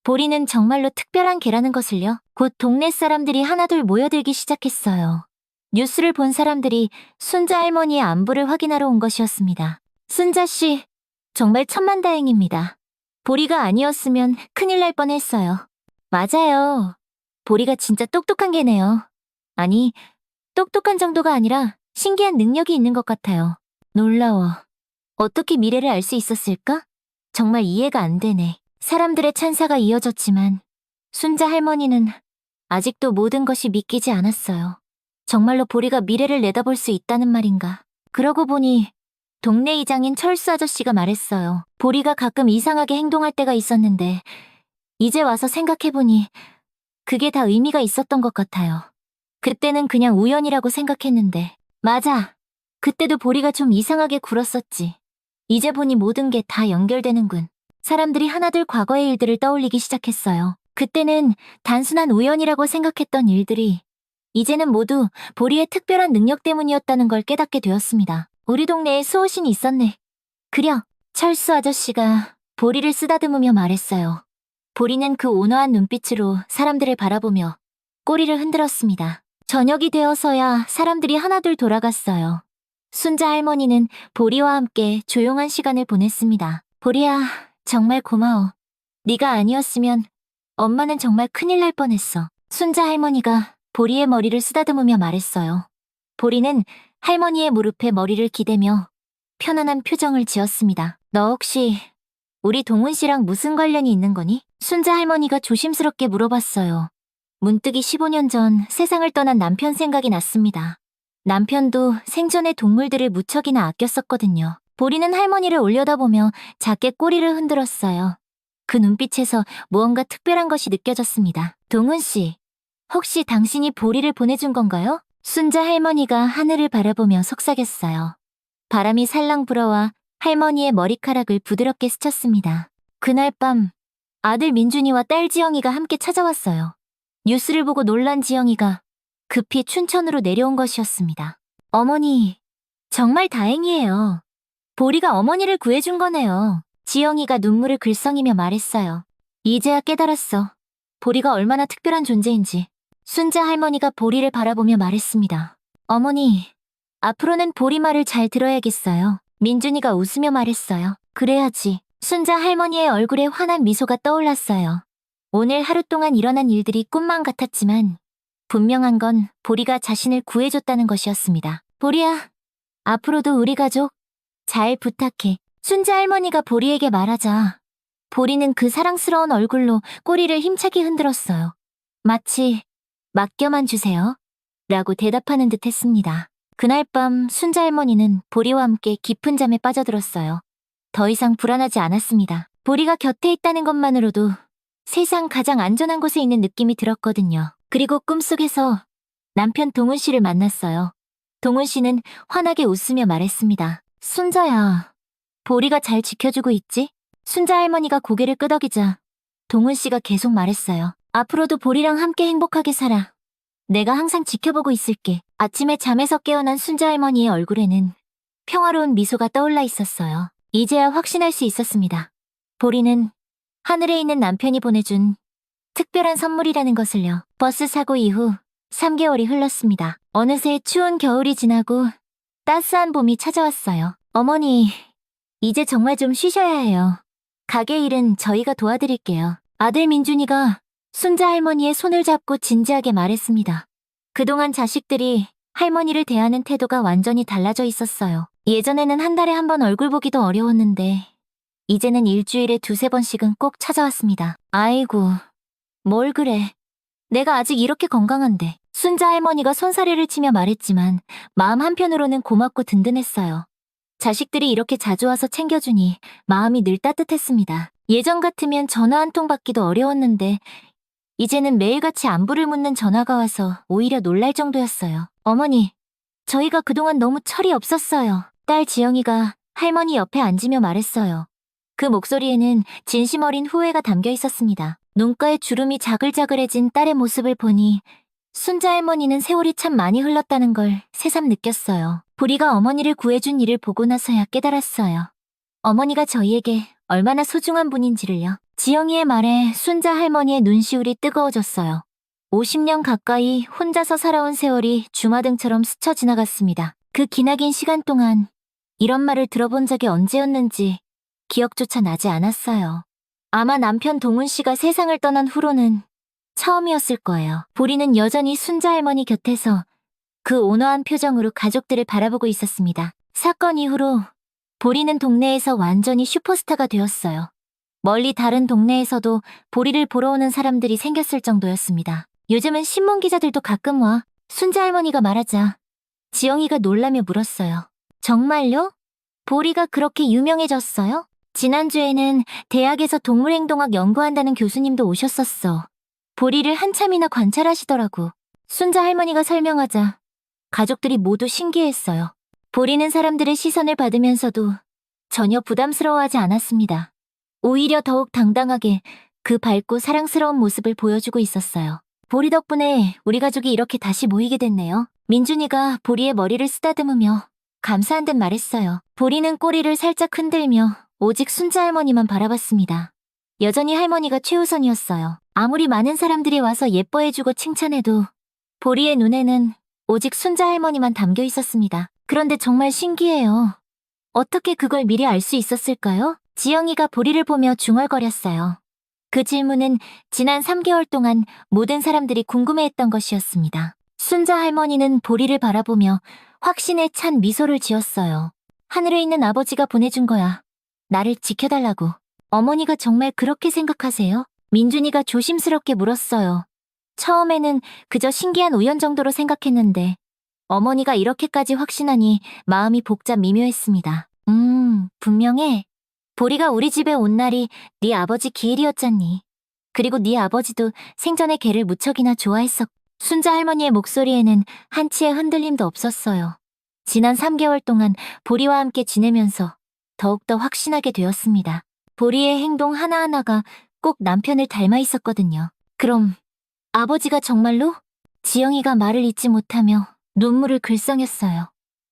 보리는 정말로 특별한 개라는 것을요. 곧 동네 사람들이 하나둘 모여들기 시작했어요. 뉴스를 본 사람들이 순자 할머니의 안부를 확인하러 온 것이었습니다. 순자 씨, 정말 천만다행입니다. 보리가 아니었으면 큰일 날 뻔했어요. 맞아요. 보리가 진짜 똑똑한 개네요. 아니, 똑똑한 정도가 아니라 신기한 능력이 있는 것 같아요. 놀라워. 어떻게 미래를 알 수 있었을까? 정말 이해가 안 되네. 사람들의 찬사가 이어졌지만 순자 할머니는 아직도 모든 것이 믿기지 않았어요. 정말로 보리가 미래를 내다볼 수 있다는 말인가. 그러고 보니 동네 이장인 철수 아저씨가 말했어요. 보리가 가끔 이상하게 행동할 때가 있었는데 이제 와서 생각해보니 그게 다 의미가 있었던 것 같아요. 그때는 그냥 우연이라고 생각했는데 맞아. 그때도 보리가 좀 이상하게 굴었었지. 이제 보니 모든 게 다 연결되는군. 사람들이 하나둘 과거의 일들을 떠올리기 시작했어요. 그때는 단순한 우연이라고 생각했던 일들이 이제는 모두 보리의 특별한 능력 때문이었다는 걸 깨닫게 되었습니다. 우리 동네에 수호신이 있었네. 그려, 철수 아저씨가 보리를 쓰다듬으며 말했어요. 보리는 그 온화한 눈빛으로 사람들을 바라보며 꼬리를 흔들었습니다. 저녁이 되어서야 사람들이 하나둘 돌아갔어요. 순자 할머니는 보리와 함께 조용한 시간을 보냈습니다. 보리야, 정말 고마워. 네가 아니었으면 엄마는 정말 큰일 날 뻔했어. 순자 할머니가 보리의 머리를 쓰다듬으며 말했어요. 보리는 할머니의 무릎에 머리를 기대며 편안한 표정을 지었습니다. 너 혹시 우리 동훈 씨랑 무슨 관련이 있는 거니? 순자 할머니가 조심스럽게 물어봤어요. 문득이 15년 전 세상을 떠난 남편 생각이 났습니다. 남편도 생전에 동물들을 무척이나 아꼈었거든요. 보리는 할머니를 올려다보며 작게 꼬리를 흔들었어요. 그 눈빛에서 무언가 특별한 것이 느껴졌습니다. 동훈 씨, 혹시 당신이 보리를 보내준 건가요? 순자 할머니가 하늘을 바라보며 속삭였어요. 바람이 살랑 불어와 할머니의 머리카락을 부드럽게 스쳤습니다. 그날 밤 아들 민준이와 딸 지영이가 함께 찾아왔어요. 뉴스를 보고 놀란 지영이가 급히 춘천으로 내려온 것이었습니다. 어머니, 정말 다행이에요. 보리가 어머니를 구해준 거네요. 지영이가 눈물을 글썽이며 말했어요. 이제야 깨달았어. 보리가 얼마나 특별한 존재인지. 순자 할머니가 보리를 바라보며 말했습니다. 어머니, 앞으로는 보리 말을 잘 들어야겠어요. 민준이가 웃으며 말했어요. 그래야지. 순자 할머니의 얼굴에 환한 미소가 떠올랐어요. 오늘 하루 동안 일어난 일들이 꿈만 같았지만 분명한 건 보리가 자신을 구해줬다는 것이었습니다. 보리야, 앞으로도 우리 가족 잘 부탁해. 순자 할머니가 보리에게 말하자 보리는 그 사랑스러운 얼굴로 꼬리를 힘차게 흔들었어요. 마치 맡겨만 주세요 라고 대답하는 듯 했습니다. 그날 밤 순자 할머니는 보리와 함께 깊은 잠에 빠져들었어요. 더 이상 불안하지 않았습니다. 보리가 곁에 있다는 것만으로도 세상 가장 안전한 곳에 있는 느낌이 들었거든요. 그리고 꿈속에서 남편 동훈 씨를 만났어요. 동훈 씨는 환하게 웃으며 말했습니다. 순자야, 보리가 잘 지켜주고 있지? 순자 할머니가 고개를 끄덕이자 동훈 씨가 계속 말했어요. 앞으로도 보리랑 함께 행복하게 살아. 내가 항상 지켜보고 있을게. 아침에 잠에서 깨어난 순자 할머니의 얼굴에는 평화로운 미소가 떠올라 있었어요. 이제야 확신할 수 있었습니다. 보리는 하늘에 있는 남편이 보내준 특별한 선물이라는 것을요. 버스 사고 이후 3개월이 흘렀습니다. 어느새 추운 겨울이 지나고 따스한 봄이 찾아왔어요. 어머니, 이제 정말 좀 쉬셔야 해요. 가게 일은 저희가 도와드릴게요. 아들 민준이가 순자 할머니의 손을 잡고 진지하게 말했습니다. 그동안 자식들이 할머니를 대하는 태도가 완전히 달라져 있었어요. 예전에는 한 달에 한 번 얼굴 보기도 어려웠는데 이제는 일주일에 두세 번씩은 꼭 찾아왔습니다. 아이고, 뭘 그래. 내가 아직 이렇게 건강한데. 순자 할머니가 손사래를 치며 말했지만 마음 한편으로는 고맙고 든든했어요. 자식들이 이렇게 자주 와서 챙겨주니 마음이 늘 따뜻했습니다. 예전 같으면 전화 한 통 받기도 어려웠는데 이제는 매일같이 안부를 묻는 전화가 와서 오히려 놀랄 정도였어요. 어머니, 저희가 그동안 너무 철이 없었어요. 딸 지영이가 할머니 옆에 앉으며 말했어요. 그 목소리에는 진심 어린 후회가 담겨 있었습니다. 눈가에 주름이 자글자글해진 딸의 모습을 보니 순자 할머니는 세월이 참 많이 흘렀다는 걸 새삼 느꼈어요. 보리가 어머니를 구해준 일을 보고 나서야 깨달았어요. 어머니가 저희에게 얼마나 소중한 분인지를요. 지영이의 말에 순자 할머니의 눈시울이 뜨거워졌어요. 50년 가까이 혼자서 살아온 세월이 주마등처럼 스쳐 지나갔습니다. 그 기나긴 시간 동안 이런 말을 들어본 적이 언제였는지 기억조차 나지 않았어요. 아마 남편 동훈 씨가 세상을 떠난 후로는 처음이었을 거예요. 보리는 여전히 순자 할머니 곁에서 그 온화한 표정으로 가족들을 바라보고 있었습니다. 사건 이후로 보리는 동네에서 완전히 슈퍼스타가 되었어요. 멀리 다른 동네에서도 보리를 보러 오는 사람들이 생겼을 정도였습니다. 요즘은 신문 기자들도 가끔 와. 순자 할머니가 말하자 지영이가 놀라며 물었어요. 정말요? 보리가 그렇게 유명해졌어요? 지난주에는 대학에서 동물행동학 연구한다는 교수님도 오셨었어. 보리를 한참이나 관찰하시더라고. 순자 할머니가 설명하자 가족들이 모두 신기했어요. 보리는 사람들의 시선을 받으면서도 전혀 부담스러워하지 않았습니다. 오히려 더욱 당당하게 그 밝고 사랑스러운 모습을 보여주고 있었어요. 보리 덕분에 우리 가족이 이렇게 다시 모이게 됐네요. 민준이가 보리의 머리를 쓰다듬으며 감사한 듯 말했어요. 보리는 꼬리를 살짝 흔들며 오직 순자 할머니만 바라봤습니다. 여전히 할머니가 최우선이었어요. 아무리 많은 사람들이 와서 예뻐해주고 칭찬해도 보리의 눈에는 오직 순자 할머니만 담겨 있었습니다. 그런데 정말 신기해요. 어떻게 그걸 미리 알 수 있었을까요? 지영이가 보리를 보며 중얼거렸어요. 그 질문은 지난 3개월 동안 모든 사람들이 궁금해했던 것이었습니다. 순자 할머니는 보리를 바라보며 확신에 찬 미소를 지었어요. 하늘에 있는 아버지가 보내준 거야. 나를 지켜달라고. 어머니가 정말 그렇게 생각하세요? 민준이가 조심스럽게 물었어요. 처음에는 그저 신기한 우연 정도로 생각했는데 어머니가 이렇게까지 확신하니 마음이 복잡 미묘했습니다. 분명해. 보리가 우리 집에 온 날이 네 아버지 기일이었잖니. 그리고 네 아버지도 생전에 걔를 무척이나 좋아했었고. 순자 할머니의 목소리에는 한치의 흔들림도 없었어요. 지난 3개월 동안 보리와 함께 지내면서 더욱더 확신하게 되었습니다. 보리의 행동 하나하나가 꼭 남편을 닮아 있었거든요. 그럼 아버지가 정말로? 지영이가 말을 잇지 못하며 눈물을 글썽였어요.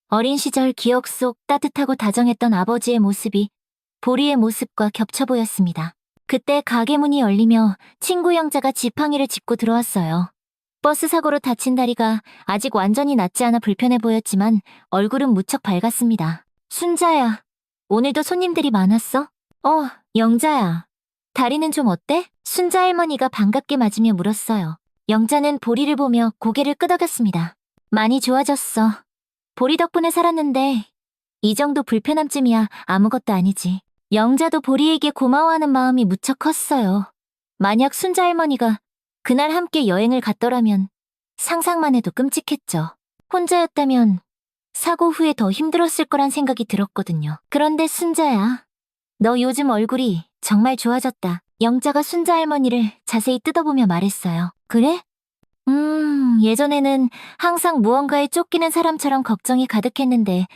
어린 시절 기억 속 따뜻하고 다정했던 아버지의 모습이 보리의 모습과 겹쳐 보였습니다. 그때 가게 문이 열리며 친구 형제가 지팡이를 짚고 들어왔어요. 버스 사고로 다친 다리가 아직 완전히 낫지 않아 불편해 보였지만 얼굴은 무척 밝았습니다. 순자야, 오늘도 손님들이 많았어? 영자야. 다리는 좀 어때? 순자 할머니가 반갑게 맞으며 물었어요. 영자는 보리를 보며 고개를 끄덕였습니다. 많이 좋아졌어. 보리 덕분에 살았는데 이 정도 불편함쯤이야 아무것도 아니지. 영자도 보리에게 고마워하는 마음이 무척 컸어요. 만약 순자 할머니가 그날 함께 여행을 갔더라면 상상만 해도 끔찍했죠. 혼자였다면 사고 후에 더 힘들었을 거란 생각이 들었거든요. 그런데 순자야, 너 요즘 얼굴이 정말 좋아졌다. 영자가 순자 할머니를 자세히 뜯어보며 말했어요. 그래? 예전에는 항상 무언가에 쫓기는 사람처럼 걱정이 가득했는데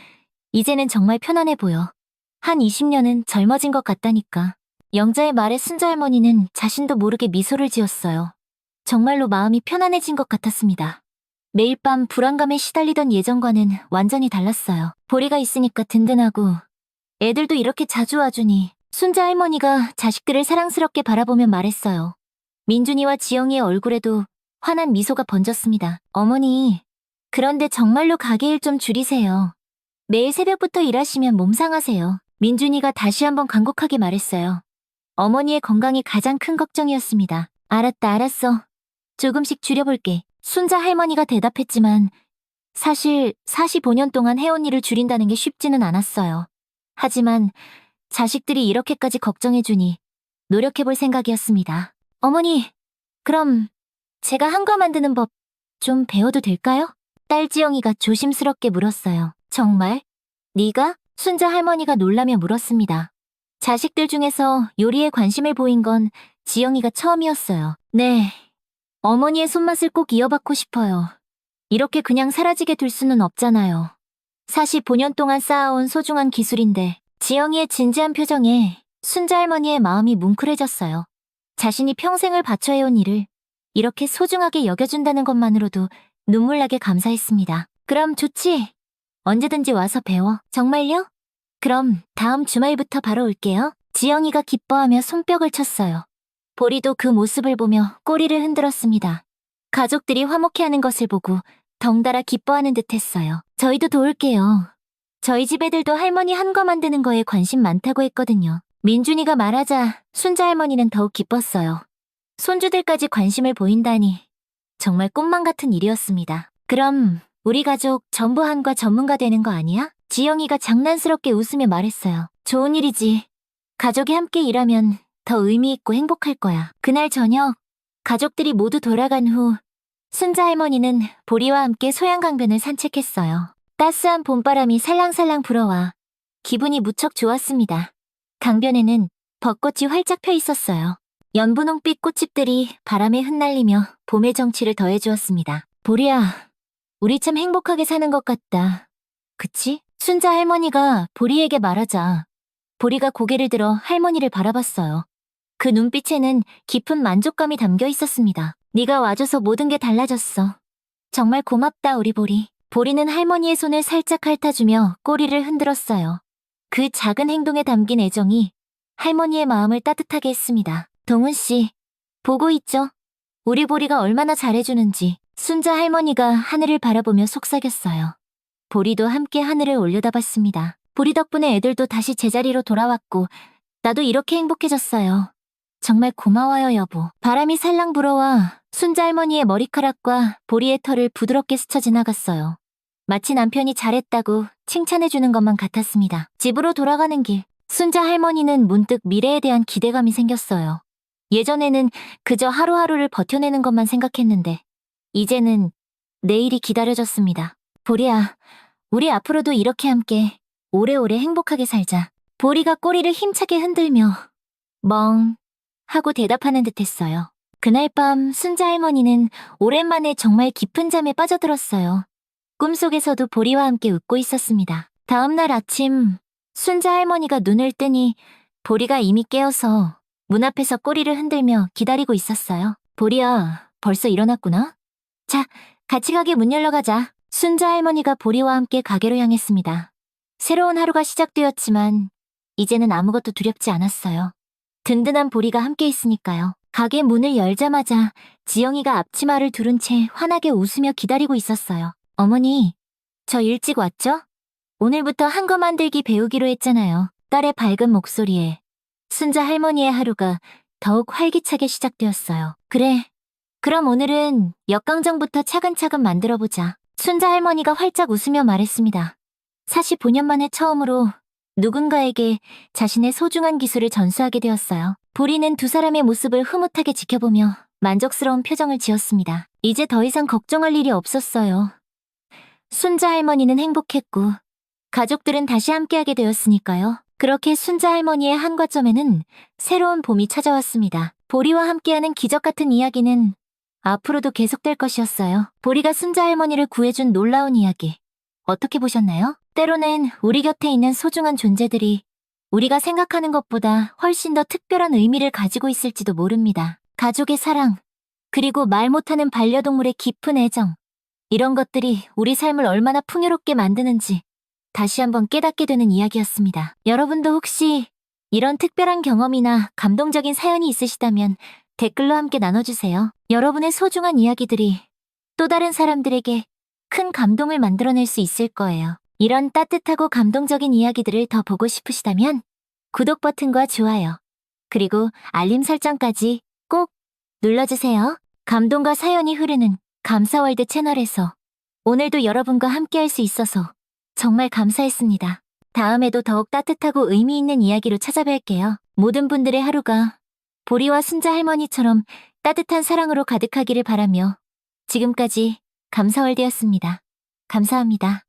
이제는 정말 편안해 보여. 한 20년은 젊어진 것 같다니까. 영자의 말에 순자 할머니는 자신도 모르게 미소를 지었어요. 정말로 마음이 편안해진 것 같았습니다. 매일 밤 불안감에 시달리던 예전과는 완전히 달랐어요. 보리가 있으니까 든든하고 애들도 이렇게 자주 와주니. 순자 할머니가 자식들을 사랑스럽게 바라보며 말했어요. 민준이와 지영이의 얼굴에도 환한 미소가 번졌습니다. 어머니, 그런데 정말로 가게 일 좀 줄이세요. 매일 새벽부터 일하시면 몸 상하세요. 민준이가 다시 한번 간곡하게 말했어요. 어머니의 건강이 가장 큰 걱정이었습니다. 알았다, 알았어. 조금씩 줄여볼게. 순자 할머니가 대답했지만 사실 45년 동안 해온 일을 줄인다는 게 쉽지는 않았어요. 하지만 자식들이 이렇게까지 걱정해주니 노력해볼 생각이었습니다. 어머니, 그럼 제가 한과 만드는 법 좀 배워도 될까요? 딸 지영이가 조심스럽게 물었어요. 정말? 네가? 순자 할머니가 놀라며 물었습니다. 자식들 중에서 요리에 관심을 보인 건 지영이가 처음이었어요. 네, 어머니의 손맛을 꼭 이어받고 싶어요. 이렇게 그냥 사라지게 둘 수는 없잖아요. 45년 동안 쌓아온 소중한 기술인데 지영이의 진지한 표정에 순자 할머니의 마음이 뭉클해졌어요. 자신이 평생을 바쳐해온 일을 이렇게 소중하게 여겨준다는 것만으로도 눈물나게 감사했습니다. 그럼 좋지. 언제든지 와서 배워. 정말요? 그럼 다음 주말부터 바로 올게요. 지영이가 기뻐하며 손뼉을 쳤어요. 보리도 그 모습을 보며 꼬리를 흔들었습니다. 가족들이 화목해하는 것을 보고 덩달아 기뻐하는 듯했어요. 저희도 도울게요. 저희 집 애들도 할머니 한거 만드는 거에 관심 많다고 했거든요. 민준이가 말하자 순자 할머니는 더욱 기뻤어요. 손주들까지 관심을 보인다니 정말 꿈만 같은 일이었습니다. 그럼 우리 가족 전부 한과 전문가 되는 거 아니야? 지영이가 장난스럽게 웃으며 말했어요. 좋은 일이지. 가족이 함께 일하면 더 의미 있고 행복할 거야. 그날 저녁 가족들이 모두 돌아간 후 순자 할머니는 보리와 함께 소양강변을 산책했어요. 따스한 봄바람이 살랑살랑 불어와 기분이 무척 좋았습니다. 강변에는 벚꽃이 활짝 펴 있었어요. 연분홍빛 꽃잎들이 바람에 흩날리며 봄의 정취를 더해주었습니다. 보리야, 우리 참 행복하게 사는 것 같다. 그치? 순자 할머니가 보리에게 말하자 보리가 고개를 들어 할머니를 바라봤어요. 그 눈빛에는 깊은 만족감이 담겨 있었습니다. 네가 와줘서 모든 게 달라졌어. 정말 고맙다, 우리 보리. 보리는 할머니의 손을 살짝 핥아주며 꼬리를 흔들었어요. 그 작은 행동에 담긴 애정이 할머니의 마음을 따뜻하게 했습니다. 동훈 씨, 보고 있죠? 우리 보리가 얼마나 잘해주는지. 순자 할머니가 하늘을 바라보며 속삭였어요. 보리도 함께 하늘을 올려다봤습니다. 보리 덕분에 애들도 다시 제자리로 돌아왔고 나도 이렇게 행복해졌어요. 정말 고마워요, 여보. 바람이 살랑 불어와 순자 할머니의 머리카락과 보리의 털을 부드럽게 스쳐 지나갔어요. 마치 남편이 잘했다고 칭찬해주는 것만 같았습니다. 집으로 돌아가는 길, 순자 할머니는 문득 미래에 대한 기대감이 생겼어요. 예전에는 그저 하루하루를 버텨내는 것만 생각했는데 이제는 내일이 기다려졌습니다. 보리야, 우리 앞으로도 이렇게 함께 오래오래 행복하게 살자. 보리가 꼬리를 힘차게 흔들며 멍 하고 대답하는 듯했어요. 그날 밤 순자 할머니는 오랜만에 정말 깊은 잠에 빠져들었어요. 꿈속에서도 보리와 함께 웃고 있었습니다. 다음 날 아침 순자 할머니가 눈을 뜨니 보리가 이미 깨어서 문 앞에서 꼬리를 흔들며 기다리고 있었어요. 보리야, 벌써 일어났구나? 자, 같이 가게 문 열러 가자. 순자 할머니가 보리와 함께 가게로 향했습니다. 새로운 하루가 시작되었지만 이제는 아무것도 두렵지 않았어요. 든든한 보리가 함께 있으니까요. 가게 문을 열자마자 지영이가 앞치마를 두른 채 환하게 웃으며 기다리고 있었어요. 어머니, 저 일찍 왔죠? 오늘부터 한거 만들기 배우기로 했잖아요. 딸의 밝은 목소리에 순자 할머니의 하루가 더욱 활기차게 시작되었어요. 그래, 그럼 오늘은 역강정부터 차근차근 만들어보자. 순자 할머니가 활짝 웃으며 말했습니다. 45년 만에 처음으로 누군가에게 자신의 소중한 기술을 전수하게 되었어요. 보리는 두 사람의 모습을 흐뭇하게 지켜보며 만족스러운 표정을 지었습니다. 이제 더 이상 걱정할 일이 없었어요. 순자 할머니는 행복했고 가족들은 다시 함께하게 되었으니까요. 그렇게 순자 할머니의 한과점에는 새로운 봄이 찾아왔습니다. 보리와 함께하는 기적 같은 이야기는 앞으로도 계속될 것이었어요. 보리가 순자 할머니를 구해준 놀라운 이야기. 어떻게 보셨나요? 때로는 우리 곁에 있는 소중한 존재들이 우리가 생각하는 것보다 훨씬 더 특별한 의미를 가지고 있을지도 모릅니다. 가족의 사랑, 그리고 말 못하는 반려동물의 깊은 애정. 이런 것들이 우리 삶을 얼마나 풍요롭게 만드는지 다시 한번 깨닫게 되는 이야기였습니다. 여러분도 혹시 이런 특별한 경험이나 감동적인 사연이 있으시다면 댓글로 함께 나눠주세요. 여러분의 소중한 이야기들이 또 다른 사람들에게 큰 감동을 만들어낼 수 있을 거예요. 이런 따뜻하고 감동적인 이야기들을 더 보고 싶으시다면 구독 버튼과 좋아요, 그리고 알림 설정까지 꼭 눌러주세요. 감동과 사연이 흐르는 감사월드 채널에서 오늘도 여러분과 함께할 수 있어서 정말 감사했습니다. 다음에도 더욱 따뜻하고 의미 있는 이야기로 찾아뵐게요. 모든 분들의 하루가 보리와 순자 할머니처럼 따뜻한 사랑으로 가득하기를 바라며 지금까지 감사월드였습니다. 감사합니다.